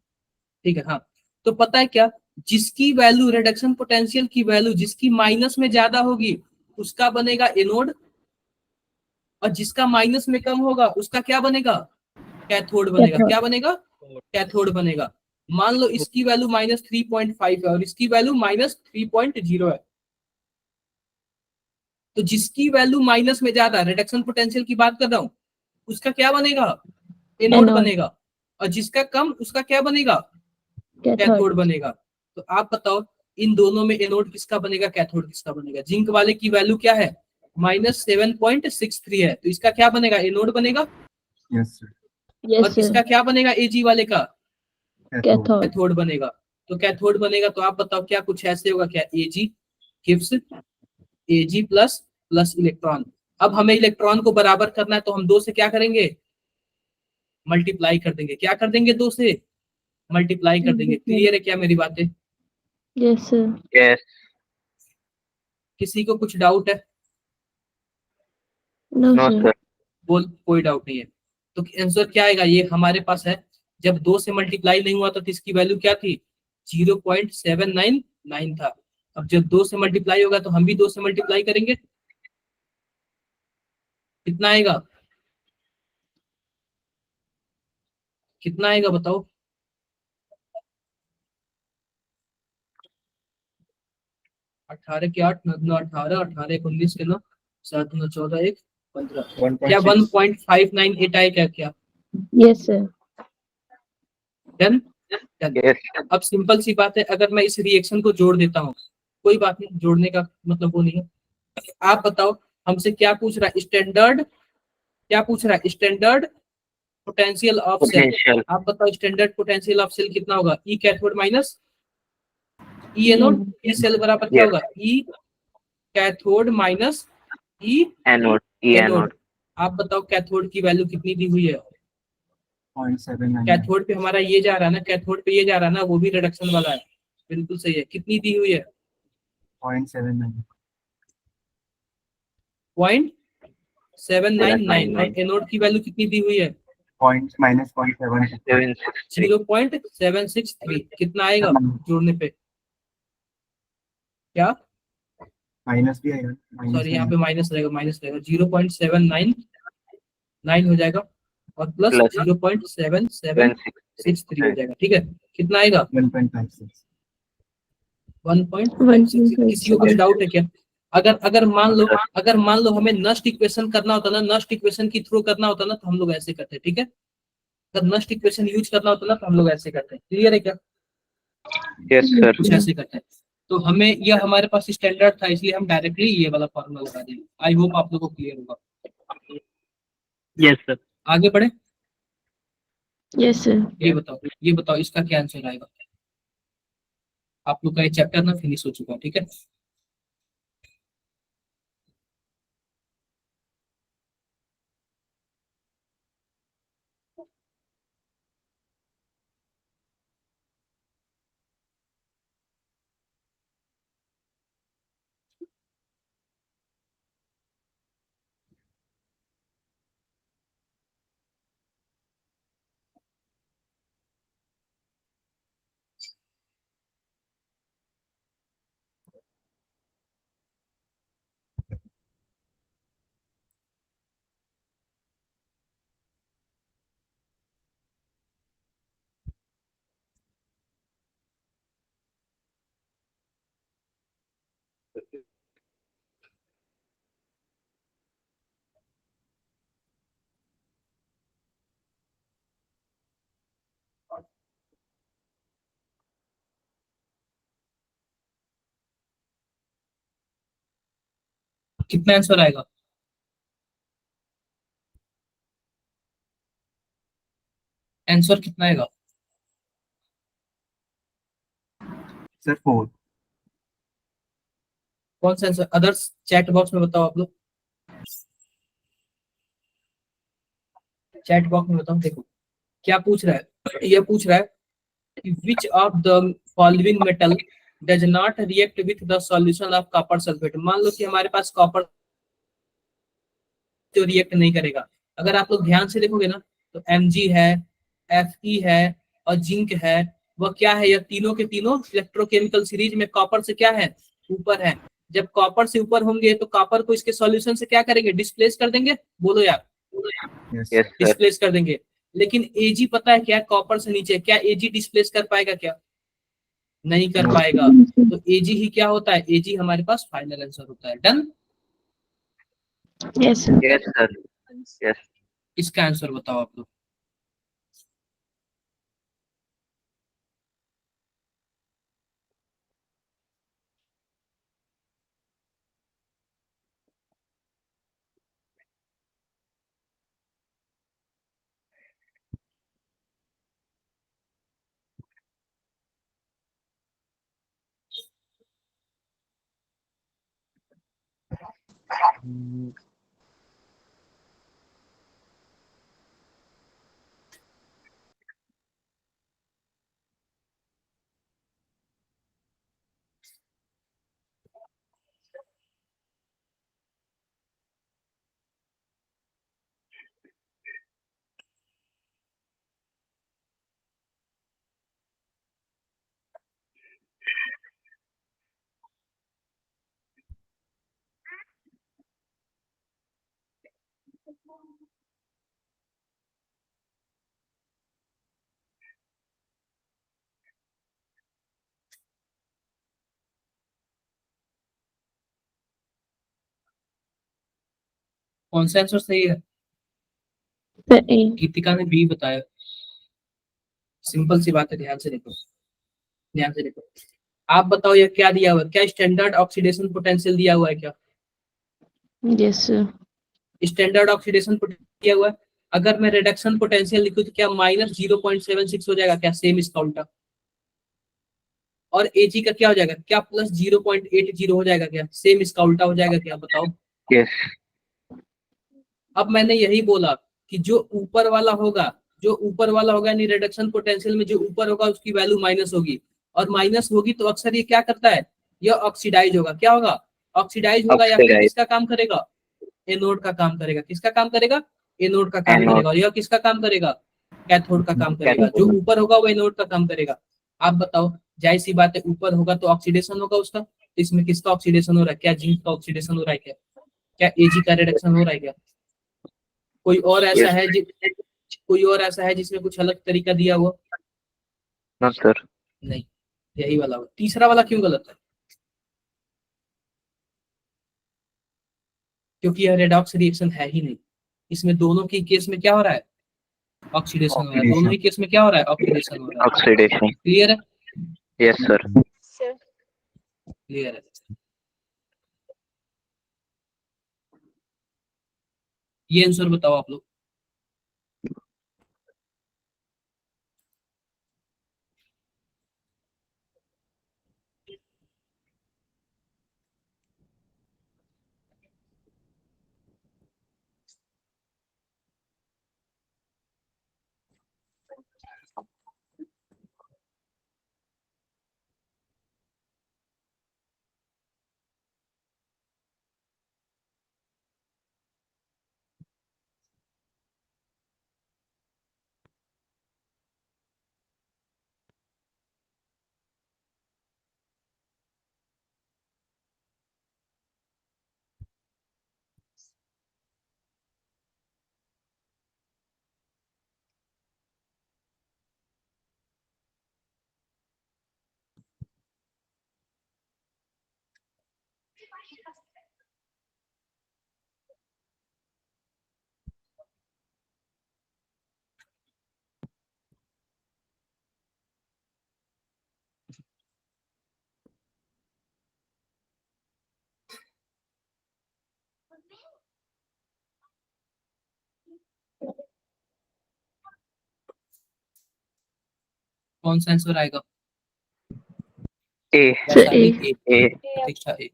ठीक है हाँ। तो पता है क्या, जिसकी वैल्यू रिडक्शन पोटेंशियल की वैल्यू जिसकी माइनस में ज्यादा होगी उसका बनेगा एनोड, और जिसका माइनस में कम होगा उसका क्या बनेगा, कैथोड बनेगा। क्या बनेगा, कैथोड बनेगा। मान लो इसकी वैल्यू -3.5 है और इसकी वैल्यू -3.0 है, तो जिसकी वैल्यू माइनस में ज्यादा, रिडक्शन पोटेंशियल की बात कर रहा हूं, उसका क्या बनेगा, एनोड बनेगा, और जिसका कम उसका क्या बनेगा, कैथोड बनेगा। तो आप बताओ इन दोनों में एनोड किसका बनेगा, कैथोड किसका बनेगा। जिंक वाले की वैल्यू क्या है, -7.63 है, तो इसका क्या बनेगा, एनोड बनेगा। Yes, sir. और इसका क्या बनेगा, एजी वाले का Cathode. कैथोड बनेगा। तो कैथोड बनेगा, तो आप बताओ क्या कुछ ऐसे होगा क्या, एजी गिव्स एजी प्लस प्लस इलेक्ट्रॉन। अब हमें इलेक्ट्रॉन को बराबर करना है, तो हम 2 से क्या करेंगे, मल्टीप्लाई कर देंगे। क्या कर देंगे, 2 से मल्टीप्लाई कर देंगे। क्लियर है क्या मेरी बातें, Yes, sir. Yes. किसी को कुछ डाउट है, No, No, sir. sir. बोल, कोई डाउट नहीं है। तो आंसर क्या आएगा, ये हमारे पास है, जब 2 से मल्टीप्लाई नहीं हुआ तो इसकी वैल्यू क्या थी, 0.799 था। अब जब 2 से मल्टीप्लाई होगा तो हम भी 2 से मल्टीप्लाई करेंगे, कितना आएगा, कितना आएगा बताओ, 18 के 8 9 18 18 1 19 के 9 7 9 14 1 15, क्या 1.598 आएगा क्या, Yes, sir. डन। Yes. अब सिंपल सी बात है, अगर मैं इस रिएक्शन को जोड़ देता हूँ, कोई बात नहीं, जोड़ने का मतलब वो नहीं है। आप बताओ हमसे क्या पूछ रहा है, स्टैंडर्ड, क्या पूछ रहा है, standard potential of cell. Potential. आप बताओ स्टैंडर्ड पोटेंशियल ऑफ सेल कितना होगा, E cathode minus E anode, E cell बराबर क्या Yes. होगा, E cathode minus E Anode. E anode. anode. आप बताओ कैथोड की वैल्यू कितनी दी हुई है, 0.79. कैथोड पे हमारा ये जा रहा है ना, कैथोड पे ये जा रहा है ना, वो भी रिडक्शन वाला है, बिल्कुल सही है। कितनी दी हुई है, 0.79. 0.799, और एनोड की वैल्यू कितनी दी हुई है, -0.7. 763. 0.763। कितना आएगा जोड़ने पे, क्या माइनस भी आएगा. सॉरी यहाँ पे माइनस रहेगा, 0.799 हो जाएगा, और प्लस Plus 0.7763 हो जाएगा, ठीक है। कितना आएगा 1.56. 1.56। किसी को कुछ डाउट है क्या, अगर मान लो हमें नस्ट इक्वेशन करना होता ना, नस्ट इक्वेशन की थ्रू करना होता ना, तो हम लोग ऐसे करते, ठीक है। अगर नस्ट इक्वेशन यूज करना होता ना, तो हम लोग ऐसे करते हैं। क्लियर है क्या, Yes, sir. कुछ ऐसे करते हैं। तो हमें यह हमारे पास स्टैंडर्ड था, इसलिए हम डायरेक्टली ये वाला फॉर्मूला लगा देंगे। आई होप आप लोगों को क्लियर होगा। Yes sir. आगे बढ़े। Yes, sir. ये बताओ इसका क्या आंसर आएगा। आप लोग का ये चैप्टर ना फिनिश हो चुका है, ठीक है। कितना आंसर आएगा। आंसर कितना आएगा। सर 4। कौन सा आंसर, अदर्स चैट बॉक्स में बताओ आप लोग, चैट बॉक्स में बताओ। देखो क्या पूछ रहा है, यह पूछ रहा है कि which of the following metal does not react with the solution of copper sulphate. मान लो कि हमारे पास कॉपर जो रिएक्ट नहीं करेगा। अगर आप लोग ध्यान से देखोगे ना तो Mg है, Fe है और जिंक है, वह क्या है, यह तीनों के तीनों इलेक्ट्रोकेमिकल सीरीज में कॉपर से क्या है, ऊपर है। जब कॉपर से ऊपर होंगे तो कॉपर को इसके सॉल्यूशन से क्या करेंगे, डिस्प्लेस कर देंगे। बोलो यार, यस यस सर। डिस्प्लेस कर देंगे। लेकिन Ag पता है क्या, कॉपर से नीचे, क्या Ag डिस्प्लेस कर पाएगा, क्या नहीं कर पाएगा। तो Ag ही क्या होता है, Ag हमारे पास फाइनल आंसर होता है। Done. Yes, sir. Yes sir. Yes. इसका आंसर बताओ आप लोग। कौन सा आंसर सही है। Sir, A. गीतिका ने बी बताया। सिंपल सी बात है, ध्यान से देखो, ध्यान से देखो। आप बताओ ये क्या दिया हुआ है, क्या स्टैंडर्ड ऑक्सीडेशन पोटेंशियल दिया हुआ है, क्या Yes, sir. Standard oxidation potential दिया हुआ है। अगर मैं रिडक्शन पोटेंशियल लिखूं तो क्या -0.76 हो जाएगा, क्या सेम इसका उल्टा। और Ag का क्या हो जाएगा, क्या +0.80 हो जाएगा, क्या सेम इसका उल्टा हो जाएगा, क्या बताओ। यस। अब मैंने यही बोला कि जो ऊपर वाला होगा, जो ऊपर वाला होगा यानी रिडक्शन पोटेंशियल में जो ऊपर होगा उसकी वैल्यू माइनस होगी, और माइनस होगी तो अक्सर ये क्या करता है, यह ऑक्सीडाइज होगा। क्या होगा, ऑक्सीडाइज होगा, या फिर ऑक्सीडाइज। किसका काम करेगा, एनोड का काम करेगा। किसका काम करेगा, एनोड का काम एनोड। करेगा। और यह किसका काम करेगा, कैथोड का काम करेगा। जो ऊपर होगा वो एनोड का काम करेगा। आप बताओ, जाहिर सी बात है ऊपर होगा तो ऑक्सीडेशन होगा उसका, तो इसमें किसका ऑक्सीडेशन हो रहा है, क्या जिंक का ऑक्सीडेशन हो रहा है, क्या Ag का रिडक्शन हो रहा है, क्या कोई और ऐसा यस। है कोई और ऐसा है जिसमें कुछ अलग तरीका दिया हुआ। No sir. नहीं, यही वाला हो। तीसरा वाला क्यों गलत है, क्योंकि यह रेडॉक्स रिएक्शन है ही नहीं। इसमें दोनों की केस में क्या हो रहा है, ऑक्सीडेशन हो रहा है। दोनों ही केस में क्या हो रहा है, ऑक्सीडेशन हो रहा है। ऑक्सीडेशन। क्लियर है, यस सर। Sir. क्लियर है। ये आंसर बताओ आप लोग। कौन सा आंसर आएगा? A. Vaishali A. A. Pratiksha A.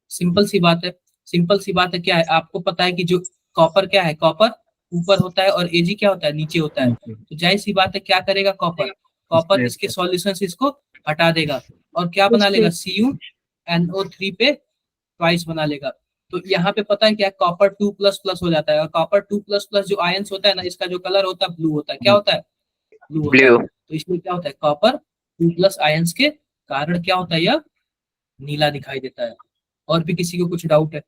Simple सी बात है, सिंपल सी बात है। क्या है, आपको पता है कि जो कॉपर क्या है, कॉपर ऊपर होता है और एजी क्या होता है, नीचे होता है। तो जाहिर सी बात है, क्या करेगा कॉपर, कॉपर इसके सॉल्यूशन से इसको हटा देगा और क्या बना लेगा, CuNO3 पे ट्वाइस बना लेगा। तो यहाँ पे पता है क्या, कॉपर 2++ हो जाता है और कॉपर 2++ जो आयंस होता है ना, इसका जो कलर होता है ब्लू होता है। क्या होता है? ब्लू होता है। Blue. तो इसमें क्या होता है, कॉपर 2+ आयंस के कारण क्या होता है, यह नीला दिखाई देता है। और भी किसी को कुछ डाउट है?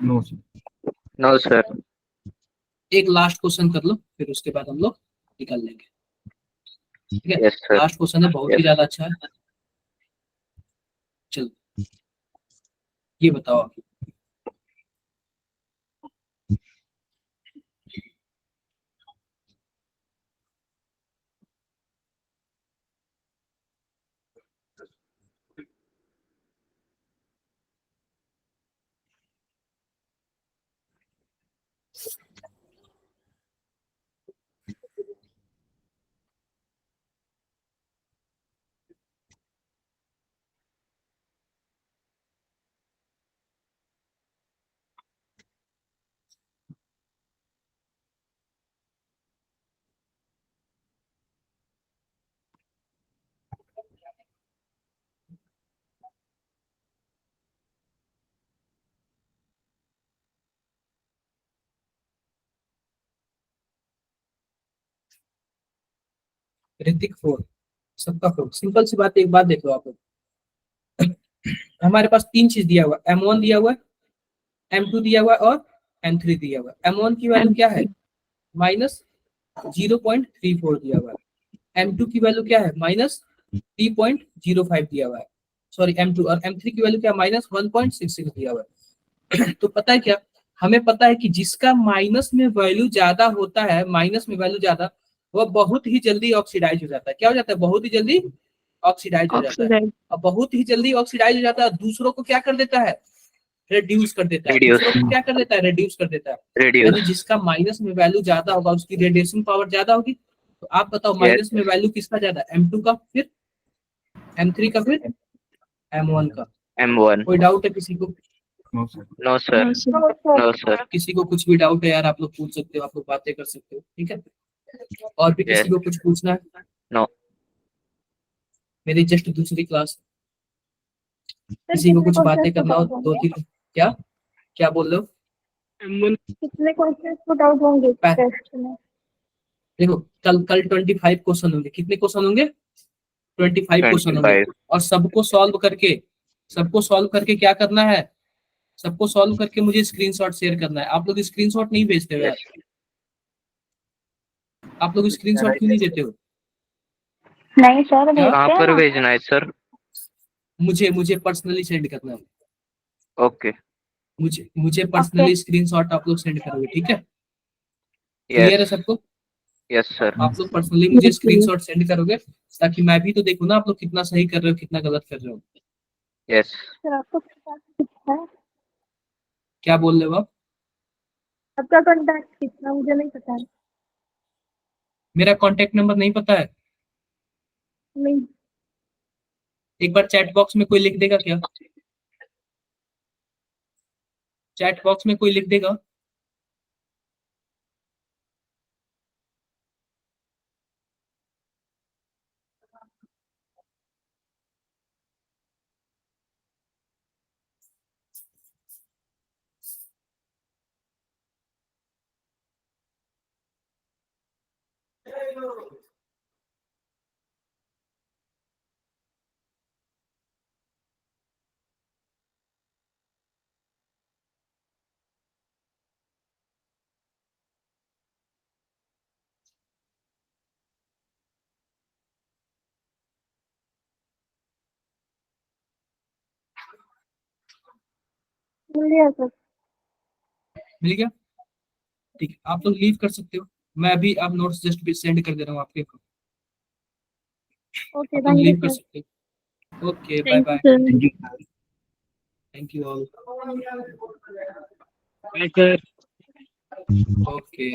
No sir. No, sir. एक लास्ट क्वेश्चन कर लो, फिर उसके बाद हम लोग निकल लेंगे। ठीक है, Yes, sir. लास्ट क्वेश्चन है, बहुत ही Yes. ज्यादा अच्छा है। चलो ये बताओ आप। ऋतिक 4, सबका 4। सिंपल सी बात है, एक बात देख लो आप लोग। हमारे पास तीन चीज दिया हुआ है, M1 दिया हुआ है, M2 दिया हुआ है और M3 दिया हुआ है। M1 की वैल्यू क्या है, -0.34 दिया हुआ है। M2 की वैल्यू क्या है, -3.05 दिया हुआ है। सॉरी M2, और M3 की वैल्यू क्या, -1.66 दिया हुआ है। तो पता है क्या, हमें पता है कि जिसका माइनस में वैल्यू ज्यादा होता है, माइनस में वैल्यू ज्यादा, वह बहुत ही जल्दी ऑक्सीडाइज हो जाता है। क्या हो जाता है, बहुत ही जल्दी ऑक्सीडाइज हो जाता है। Oxidized. अब बहुत ही जल्दी ऑक्सीडाइज हो जाता है, दूसरों को क्या कर देता है, रिड्यूस कर देता है। Reduce. दूसरों को क्या कर देता है, रिड्यूस कर देता है। यानी Reduce. जिसका माइनस में वैल्यू ज्यादा होगा, उसकी रेडिएशन पावर ज्यादा होगी। तो आप बताओ, Yes. माइनस में वैल्यू किसका ज्यादा, M2 का, फिर M3 का, फिर M1 का। M1. कोई डाउट है किसी को? No sir. No, sir. No, sir. No, sir. No, sir. किसी को कुछ भी डाउट है यार, आप लोग पूछ सकते हो, आप लोग बातें कर सकते हो। ठीक है, और भी किसी Yes. को कुछ पूछना है? No. मेरी जस्ट दूसरी क्लास, सर किसी को कितने कुछ बातें क्वेश्चंस पुट करना हो, आउट दो होंगे? तीन। क्या क्या बोल रहे हो? M1 कितने क्वेश्चंस पुट आउट होंगे पै- टेस्ट में? देखो, कल कल 25 क्वेश्चन होंगे। कितने क्वेश्चन होंगे, 25 क्वेश्चन होंगे। 25. और सबको सॉल्व करके क्या करना है, सबको सॉल्व करके मुझे स्क्रीनशॉट शेयर करना है। आप लोग स्क्रीनशॉट नहीं भेजते हो यार, Yes. आप लोग स्क्रीनशॉट क्यों नहीं देते हो? नहीं सर, क्या? कहाँ भेजते हैं पर ना। भेजना है सर? मुझे मुझे पर्सनली सेंड करना है। Okay. मुझे ओके। पर्सनली स्क्रीनशॉट आप लोग सेंड करोगे, ठीक है? Yes. क्लियर है सबको? Yes, sir. आप लोग पर्सनली मुझे स्क्रीनशॉट सेंड करोगे, ताकि मैं भी तो देखूं ना आप लोग कितना सही कर रहे हो, कितना गलत कर रहे हो। Yes. सर आपको contact कितना है? क्या बोल रहे हो आप? आपका कॉन्टैक्ट कितना, मुझे नहीं पता है। मेरा कॉन्टेक्ट नंबर नहीं पता है? नहीं। एक बार चैट बॉक्स में कोई लिख देगा क्या? चैट बॉक्स में कोई लिख देगा? लिया सर। मिल गया? ठीक है, आप लोग लीव कर सकते हो। मैं अभी आप नोट्स जस्ट भी सेंड कर दे रहा हूँ आपके को। ओके, आप लोग थैंक यू लीव कर सर। सकते हो। Okay, bye Thank you, bye. sir. Thank you sir. Thank you all. Bye sir. Okay.